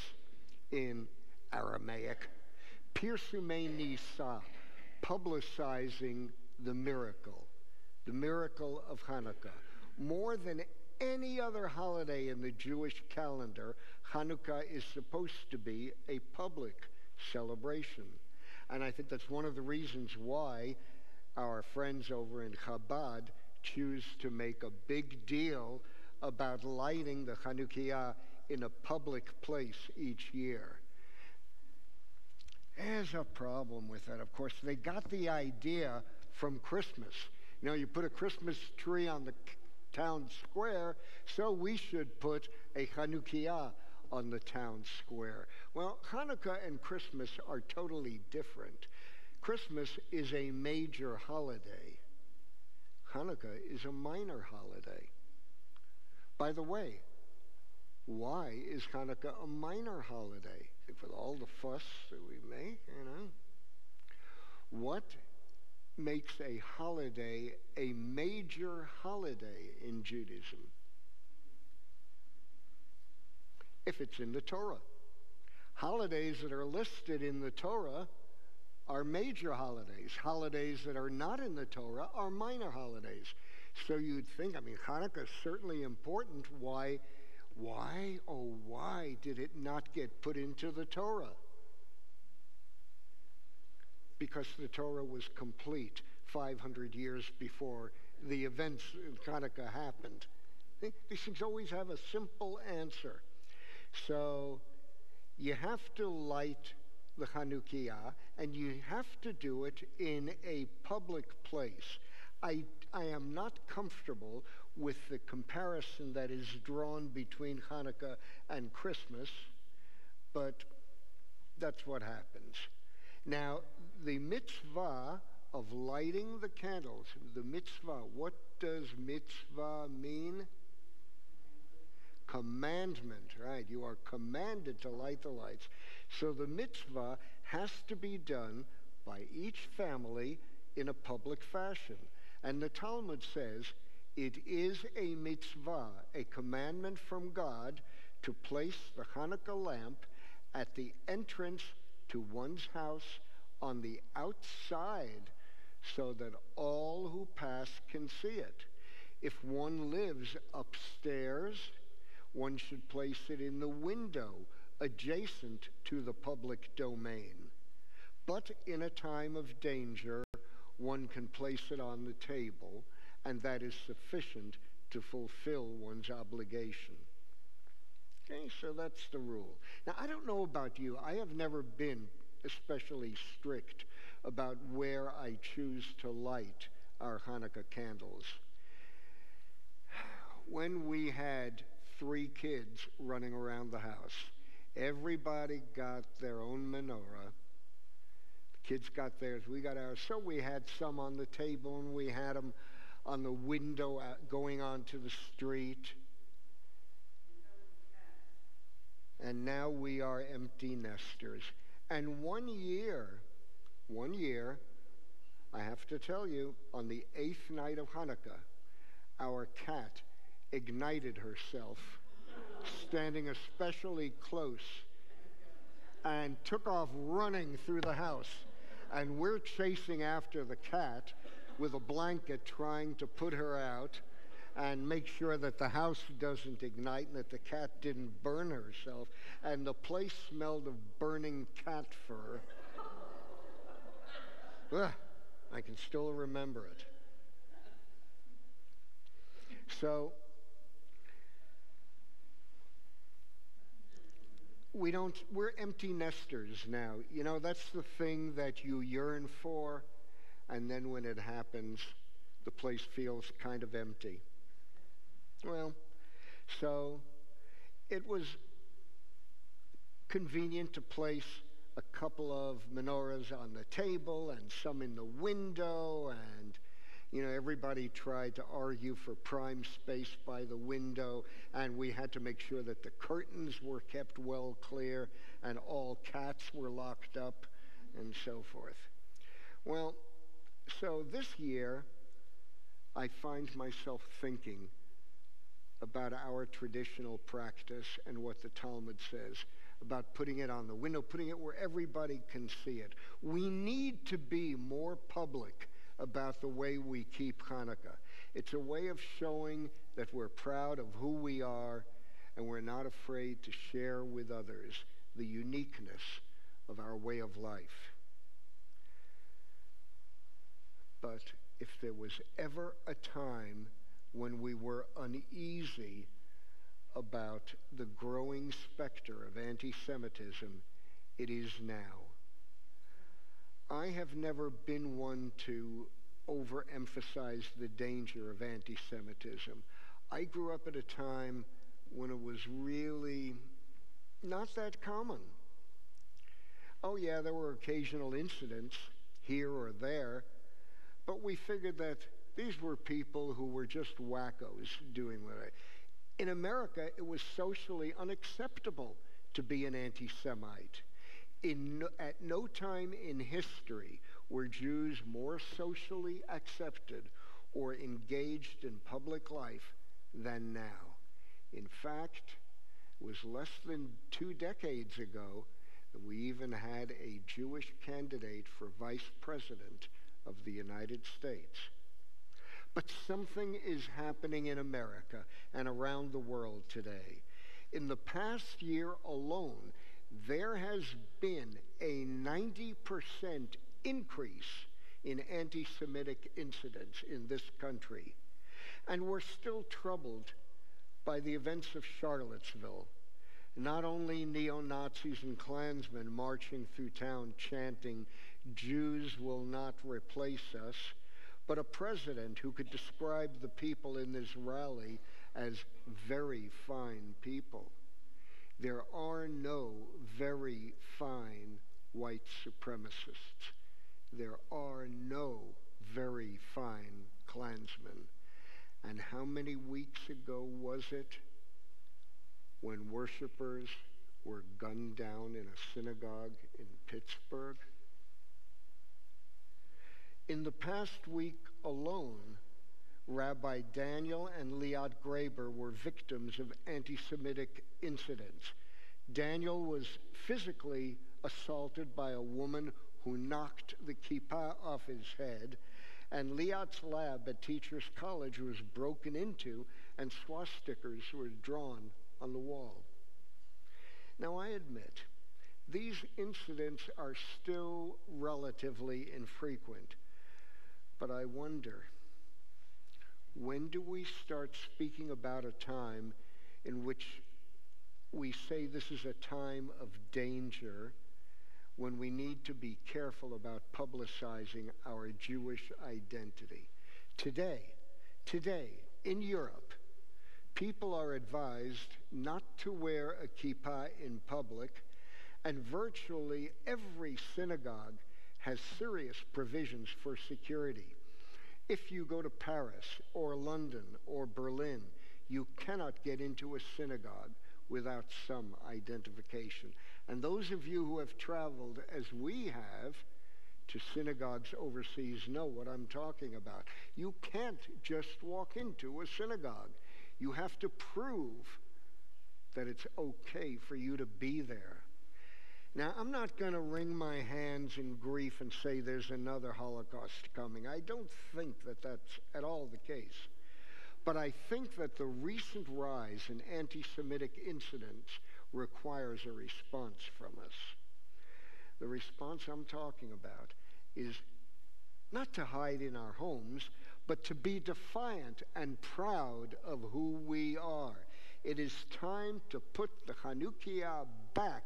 in Aramaic, Pirsumei Nisa, publicizing the miracle of Hanukkah. More than any other holiday in the Jewish calendar, Hanukkah is supposed to be a public celebration. And I think that's one of the reasons why our friends over in Chabad choose to make a big deal about lighting the Chanukiah in a public place each year. There's a problem with that, of course. They got the idea from Christmas. You know, you put a Christmas tree on the town square, so we should put a Chanukiah on the town square. Well, Hanukkah and Christmas are totally different. Christmas is a major holiday. Hanukkah is a minor holiday. By the way, why is Hanukkah a minor holiday? With all the fuss that we make, you know. What makes a holiday a major holiday in Judaism? If it's in the Torah. Holidays that are listed in the Torah are major holidays. Holidays that are not in the Torah are minor holidays. So you'd think, I mean, Hanukkah is certainly important. Why did it not get put into the Torah? Because the Torah was complete 500 years before the events in Hanukkah happened. These things always have a simple answer. So you have to light the Chanukiah, and you have to do it in a public place. I am not comfortable with the comparison that is drawn between Hanukkah and Christmas, but that's what happens. Now, the mitzvah of lighting the candles, the mitzvah, what does mitzvah mean? Commandment, right? You are commanded to light the lights. So the mitzvah has to be done by each family in a public fashion. And the Talmud says it is a mitzvah, a commandment from God, to place the Hanukkah lamp at the entrance to one's house on the outside so that all who pass can see it. If one lives upstairs, one should place it in the window adjacent to the public domain. But in a time of danger, one can place it on the table, and that is sufficient to fulfill one's obligation. Okay, so that's the rule. Now, I don't know about you. I have never been especially strict about where I choose to light our Hanukkah candles. When we had 3 kids running around the house, everybody got their own menorah. The kids got theirs, we got ours. So we had some on the table, and we had them on the window going onto the street. And now we are empty nesters. And one year, I have to tell you, on the 8th night of Hanukkah, our cat ignited herself, standing especially close, and took off running through the house. And we're chasing after the cat with a blanket, trying to put her out and make sure that the house doesn't ignite and that the cat didn't burn herself. And the place smelled of burning cat fur. Ugh, I can still remember it. So, we're empty nesters now. You know, that's the thing that you yearn for, and then when it happens, the place feels kind of empty. Well, so it was convenient to place a couple of menorahs on the table and some in the window, and everybody tried to argue for prime space by the window, and we had to make sure that the curtains were kept well clear and all cats were locked up and so forth. Well, so this year I find myself thinking about our traditional practice and what the Talmud says about putting it on the window, putting it where everybody can see it. We need to be more public about the way we keep Hanukkah. It's a way of showing that we're proud of who we are and we're not afraid to share with others the uniqueness of our way of life. But if there was ever a time when we were uneasy about the growing specter of anti-Semitism, it is now. I have never been one to overemphasize the danger of anti-Semitism. I grew up at a time when it was really not that common. Oh yeah, there were occasional incidents here or there, but we figured that these were people who were just wackos doing what in America, it was socially unacceptable to be an anti-Semite. At no time in history were Jews more socially accepted or engaged in public life than now. In fact, it was less than 2 decades ago that we even had a Jewish candidate for vice president of the United States. But something is happening in America and around the world today. In the past year alone, there has been a 90% increase in anti-Semitic incidents in this country. And we're still troubled by the events of Charlottesville. Not only neo-Nazis and Klansmen marching through town chanting, "Jews will not replace us," but a president who could describe the people in this rally as very fine people. There are no very fine white supremacists. There are no very fine Klansmen. And how many weeks ago was it when worshipers were gunned down in a synagogue in Pittsburgh? In the past week alone, Rabbi Daniel and Liat Graber were victims of anti-Semitic incidents. Daniel was physically assaulted by a woman who knocked the kippah off his head, and Liat's lab at Teachers College was broken into and swastikas were drawn on the wall. Now, I admit, these incidents are still relatively infrequent. But I wonder, when do we start speaking about a time in which we say this is a time of danger, when we need to be careful about publicizing our Jewish identity? Today, in Europe, people are advised not to wear a kippah in public, and virtually every synagogue has serious provisions for security. If you go to Paris or London or Berlin, you cannot get into a synagogue without some identification. And those of you who have traveled, as we have, to synagogues overseas know what I'm talking about. You can't just walk into a synagogue. You have to prove that it's okay for you to be there. Now, I'm not going to wring my hands in grief and say there's another Holocaust coming. I don't think that that's at all the case. But I think that the recent rise in anti-Semitic incidents requires a response from us. The response I'm talking about is not to hide in our homes, but to be defiant and proud of who we are. It is time to put the Chanukiah back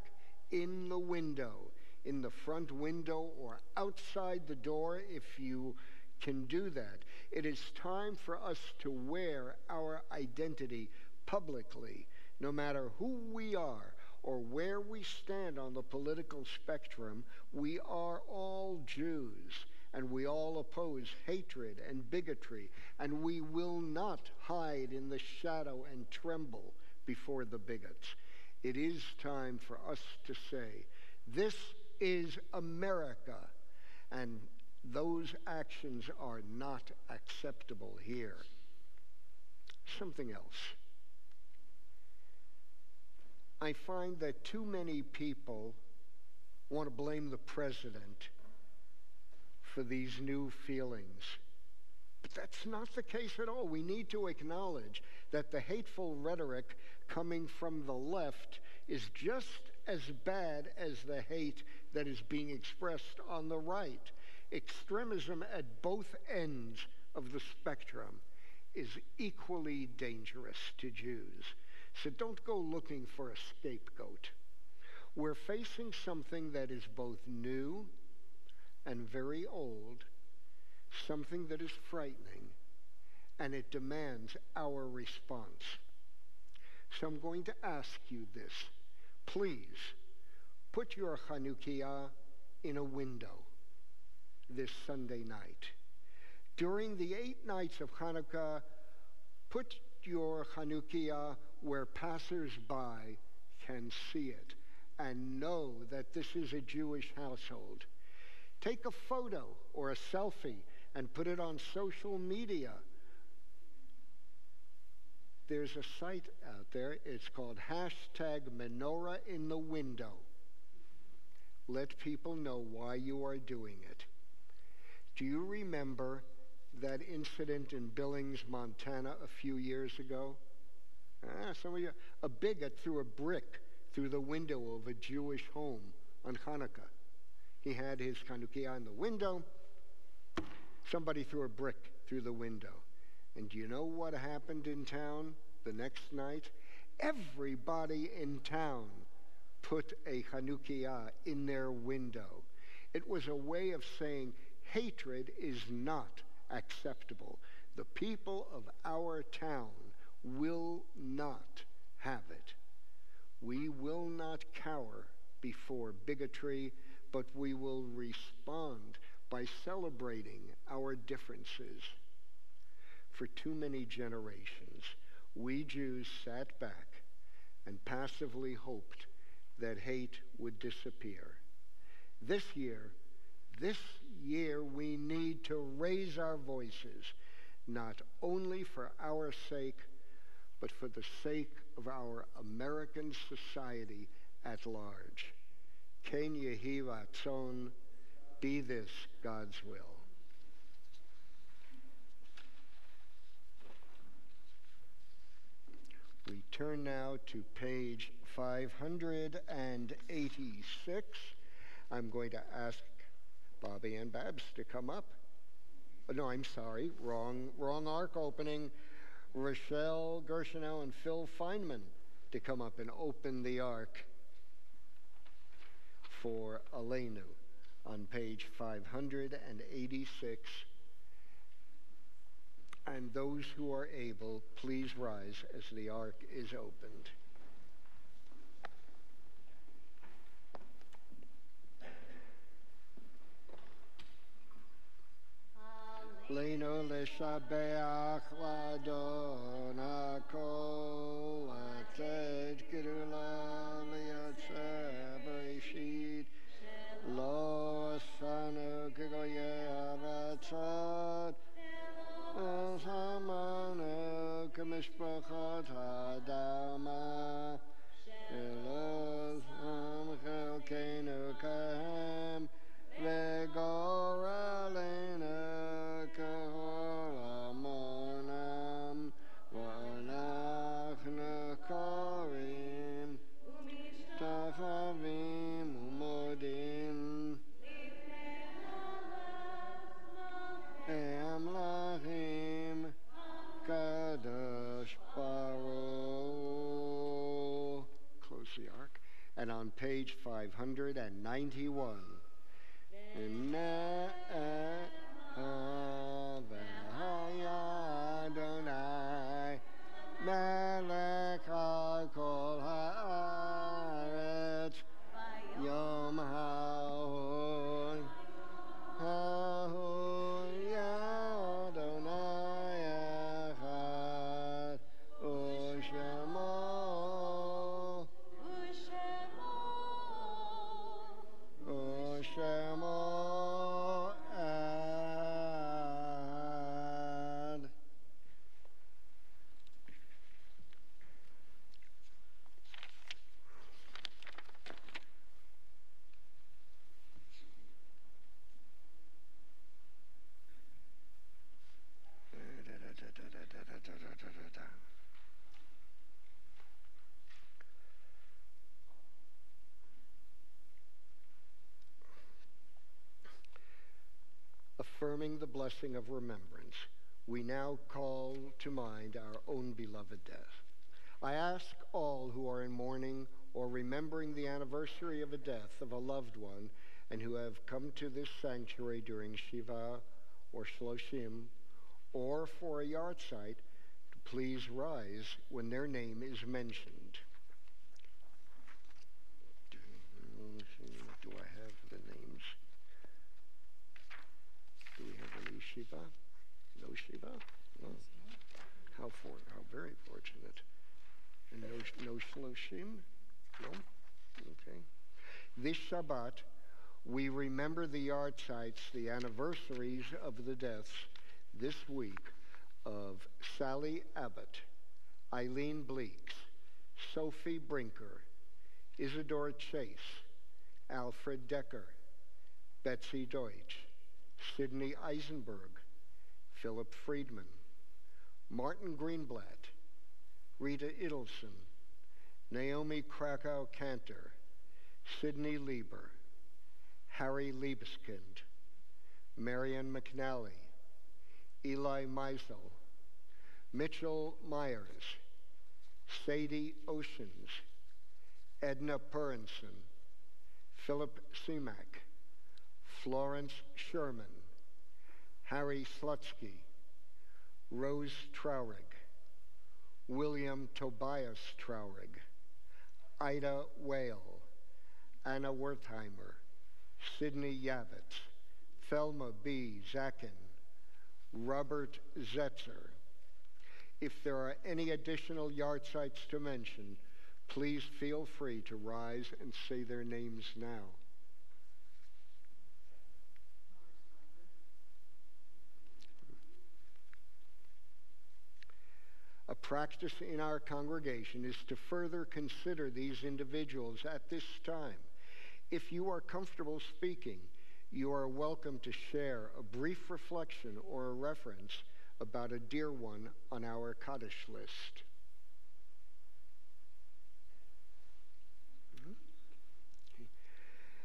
in the window, in the front window or outside the door if you can do that. It is time for us to wear our identity publicly, no matter who we are or where we stand on the political spectrum, we are all Jews, and we all oppose hatred and bigotry, and we will not hide in the shadow and tremble before the bigots. It is time for us to say, this is America, and those actions are not acceptable here. Something else. I find that too many people want to blame the president for these new feelings. But that's not the case at all. We need to acknowledge that the hateful rhetoric coming from the left is just as bad as the hate that is being expressed on the right. Extremism at both ends of the spectrum is equally dangerous to Jews. So don't go looking for a scapegoat. We're facing something that is both new and very old, something that is frightening, and it demands our response. So I'm going to ask you this. Please, put your Chanukiah in a window this Sunday night. During the 8 nights of Hanukkah, put your Chanukiah where passers-by can see it and know that this is a Jewish household. Take a photo or a selfie and put it on social media. There's a site out there, it's called #MenorahInTheWindow. Let people know why you are doing it. Do you remember that incident in Billings, Montana a few years ago? Some of you, a bigot threw a brick through the window of a Jewish home on Hanukkah. He had his Chanukiah in the window. Somebody threw a brick through the window. And do you know what happened in town the next night? Everybody in town put a Chanukiah in their window. It was a way of saying hatred is not acceptable. The people of our town will not have it. We will not cower before bigotry, but we will respond by celebrating our differences. For too many generations, we Jews sat back and passively hoped that hate would disappear. This year, we need to raise our voices, not only for our sake, but for the sake of our American society at large. Ken Yehi Ratzon, be this God's will. We turn now to page 586. I'm going to ask Bobby and Babs to come up. No, I'm sorry, wrong ark opening. Rochelle Gershonow and Phil Feynman to come up and open the ark for Aleinu on page 586. And those who are able, please rise as the ark is opened. Leinu leshabeach ladon hakol atzed gedula liyatzeh bereshit lo asanu kegoye haratzot el hamanu kemishpachot hadama elos ham chelkeinu kahem v'goralenu keholamonam v'anachnu korim tachavim umodim Amlachim Kadosh Baruch. Close the ark. And on page 591. Adonai Melech HaKol Haaretz affirming the blessing of remembrance, we now call to mind our own beloved death. I ask all who are in mourning or remembering the anniversary of a death of a loved one and who have come to this sanctuary during Shiva or Shloshim or for a yard site to please rise when their name is mentioned. Do I have the names? Do we have any Shiva? No Shiva? No. How very fortunate. And no Shloshim? No? Okay. This Shabbat, we remember the yard sites, the anniversaries of the deaths this week of Sally Abbott, Eileen Bleeks, Sophie Brinker, Isidore Chase, Alfred Decker, Betsy Deutsch, Sidney Eisenberg, Philip Friedman, Martin Greenblatt, Rita Idelson, Naomi Krakow-Cantor, Sidney Lieber, Harry Liebeskind, Marian McNally, Eli Meisel, Mitchell Myers, Sadie Oceans, Edna Purinson, Philip Seemack, Florence Sherman, Harry Slutsky, Rose Traurig, William Tobias Traurig, Ida Whale, Anna Wertheimer, Sidney Yavitz, Thelma B. Zakin, Robert Zetzer. If there are any additional yard sites to mention, please feel free to rise and say their names now. A practice in our congregation is to further consider these individuals at this time. If you are comfortable speaking, you are welcome to share a brief reflection or a reference about a dear one on our Kaddish list.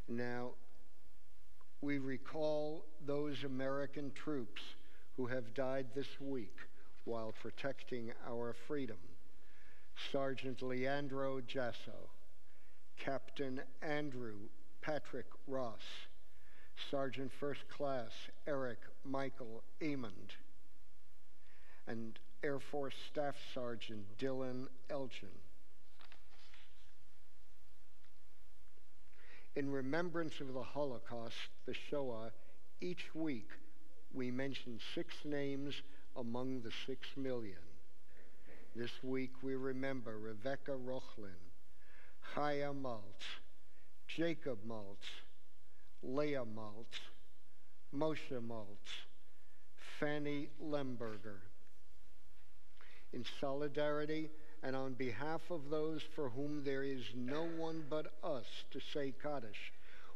Now, we recall those American troops who have died this week while protecting our freedom. Sergeant Leandro Jasso, Captain Andrew Patrick Ross, Sergeant First Class Eric Michael Amond, and Air Force Staff Sergeant Dylan Elgin. In remembrance of the Holocaust, the Shoah, each week we mention 6 names among the 6 million. This week we remember Rebecca Rochlin, Chaya Maltz, Jacob Maltz, Leah Maltz, Moshe Maltz, Fanny Lemberger. In solidarity and on behalf of those for whom there is no one but us to say Kaddish,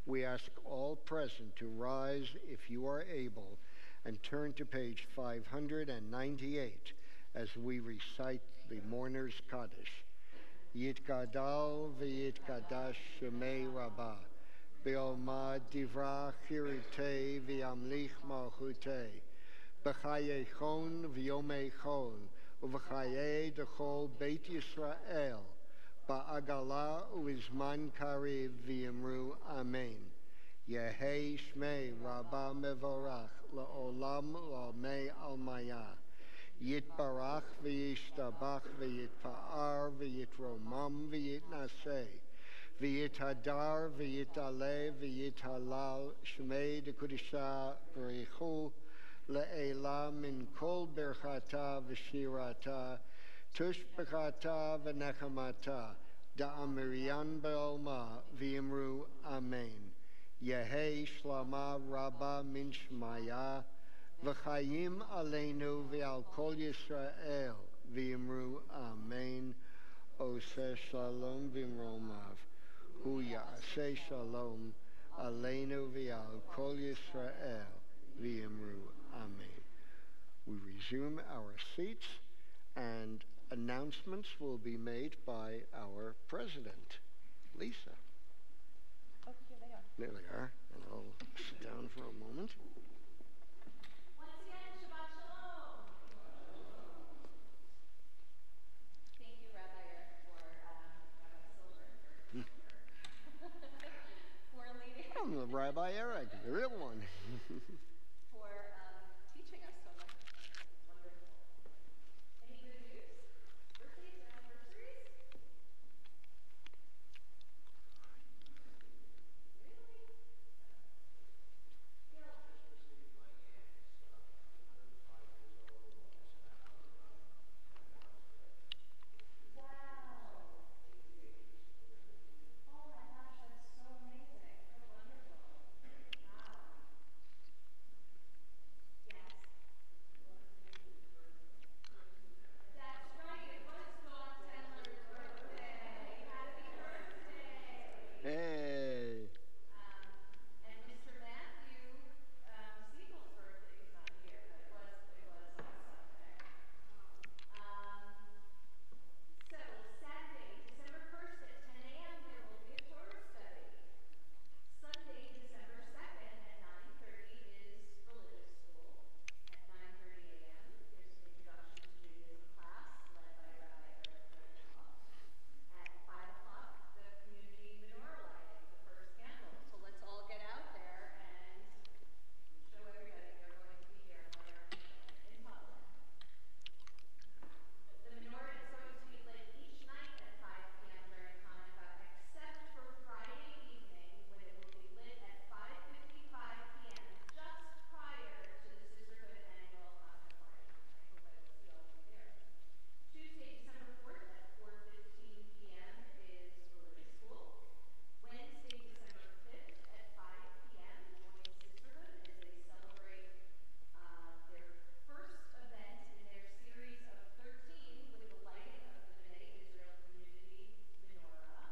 we ask all present to rise if you are able and turn to page 598 as we recite the mourner's Kaddish. Yitgadal v'yitkadash shemei Rabbah, be'omad divrach chirutei v'yamlich malchutei, b'chayechon v'yomechon, uv'chayei dechol Beit Yisrael, ba'agala u'izman kariv v'yimru Amen. Yehei shmei Rabbah mevorach la'olam la'mei almaya. Yitbarach v'yishtabach v'yitpa'ar v'yitromam v'yitnaseh. V'yithadar v'yitale v'yithalal shmei dekudisha b'richu le'ela min kol berchata v'shirata tush b'chata v'nechamata da'amirian be'olma v'yimru Amen. Yehei shlama rabba min shmaya v'chayim aleinu v'al kol Yisrael v'yimru Amen. Oseh shalom v'imromav hu ya'aseh shalom aleinu v'al kol Yisrael v'yimru Amen. We resume our seats and announcements will be made by our president, Lisa. Oh, here they are. There they are. And I'll sit down for a moment. from Rabbi Eric, the real one. For teaching us so much. Wonderful. Any good news? Birthdays or anniversaries? Really? Yeah. Wow. Oh my gosh, that's so amazing. So wonderful. Wow. Yes. That's right. It was Dawn Tendler's birthday. Happy birthday. Hey. And Mr. Matthew Siegel's birthday is not here, but it was on Sunday. So Saturday, December 1st at 10 a.m. there will be a Torah study. Sunday, December 2nd at 9:30 is religious school. At 9:30 a.m. there's an introduction to Judaism class led by Rabbi Eric Bernhoff. At 5 o'clock, the community menorah lighting, the first candle. So let's all get out there and show everybody they're going to be here more in public. The menorah is going to be lit each night at 5 p.m. during Hanukkah, except for Friday evening when it will be lit at 5:55 p.m. just prior to the Sisterhood annual Hanukkah party. I hope I will see all of you there. Tuesday, December 4th at 4:15 p.m. is religious school. Wednesday, December 5th at 5 p.m. join Sisterhood as they celebrate their first event in their series of 13 with the lighting of the B'nai Israel Community Menorah.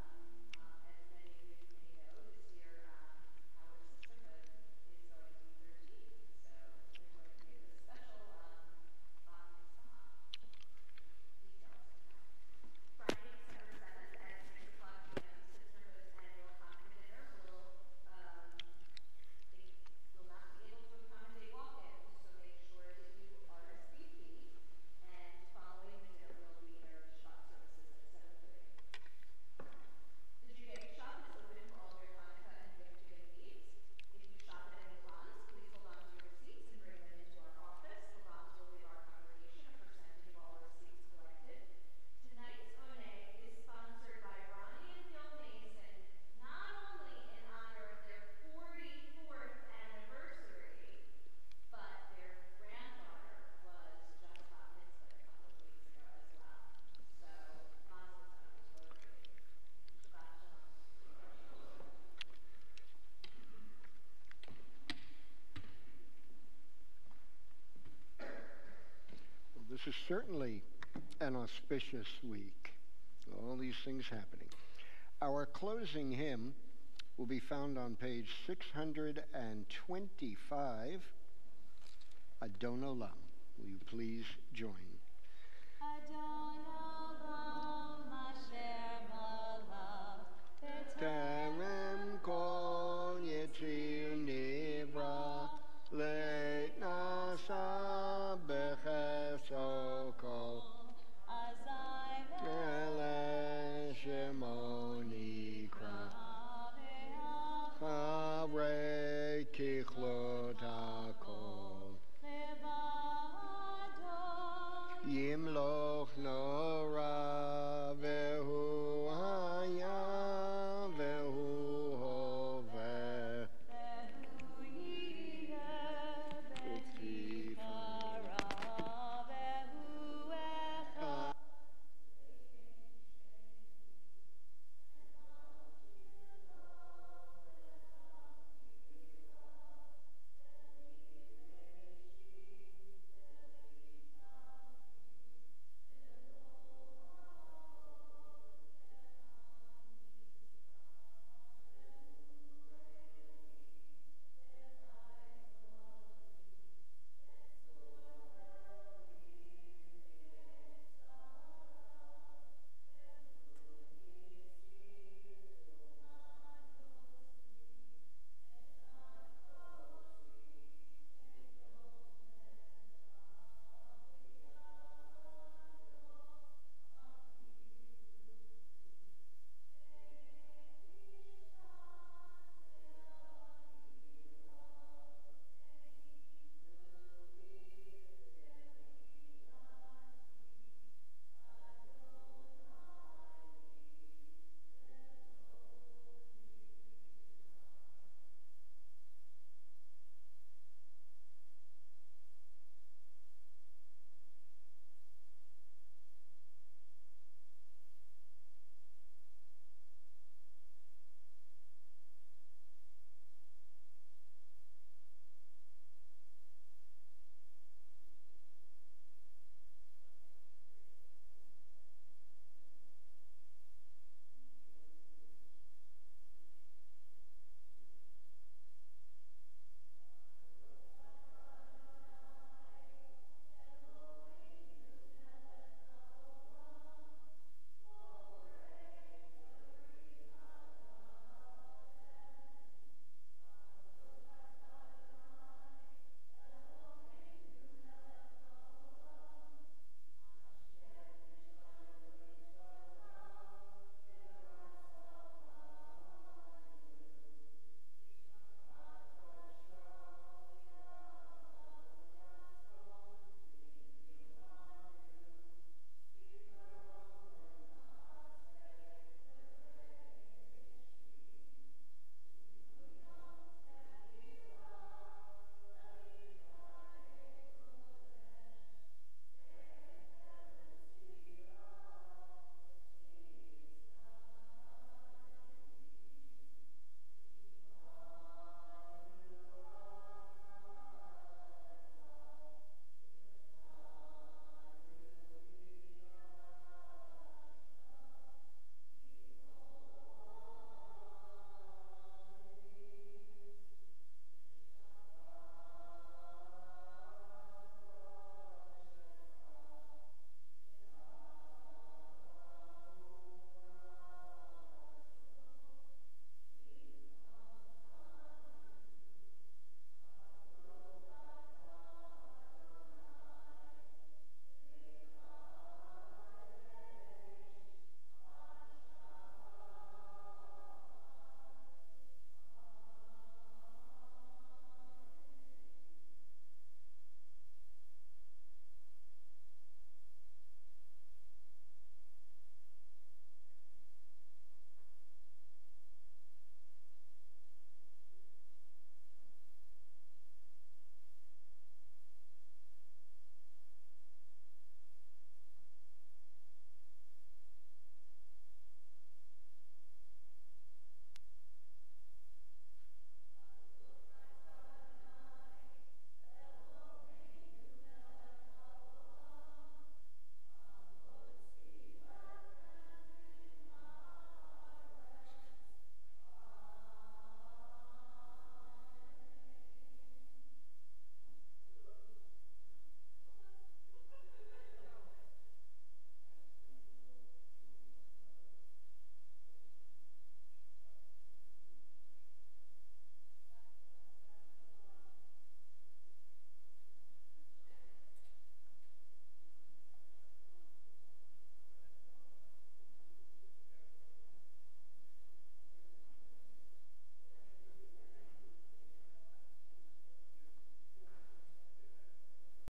As many of you may know, this year our Sisterhood is going to be 13, so we're going to make a special bat mitzvah. Details to come. Friday, December 7th at 6 o'clock p.m., Sisterhood's annual Hanukkah dinner they will not be able to accommodate walk-ins, so make sure that you RSVP. And following the dinner will be their shop services at 7:30. The Judaic shop is open for all your Hanukkah and gift giving needs. If you shop at any lawns, please hold on to your receipts and bring them into our office. The lawns will give our congregation a percentage of all receipts collected. Tonight's Oneg is sponsored by Ronnie and Bill Mason, not only in honor of their 44th anniversary, but their granddaughter was just bat mitzvah a couple of weeks ago as well. So, mazel tov to both of you. Shabbat shalom. Well, this is certainly an auspicious week. All these things happening. Our closing hymn will be found on page 625, Adon Olam. Will you please join? Terem kol yitzir nivra, leit nasa becheso kol, ele shemo nikra, Harei kichlot hakol, yimloch no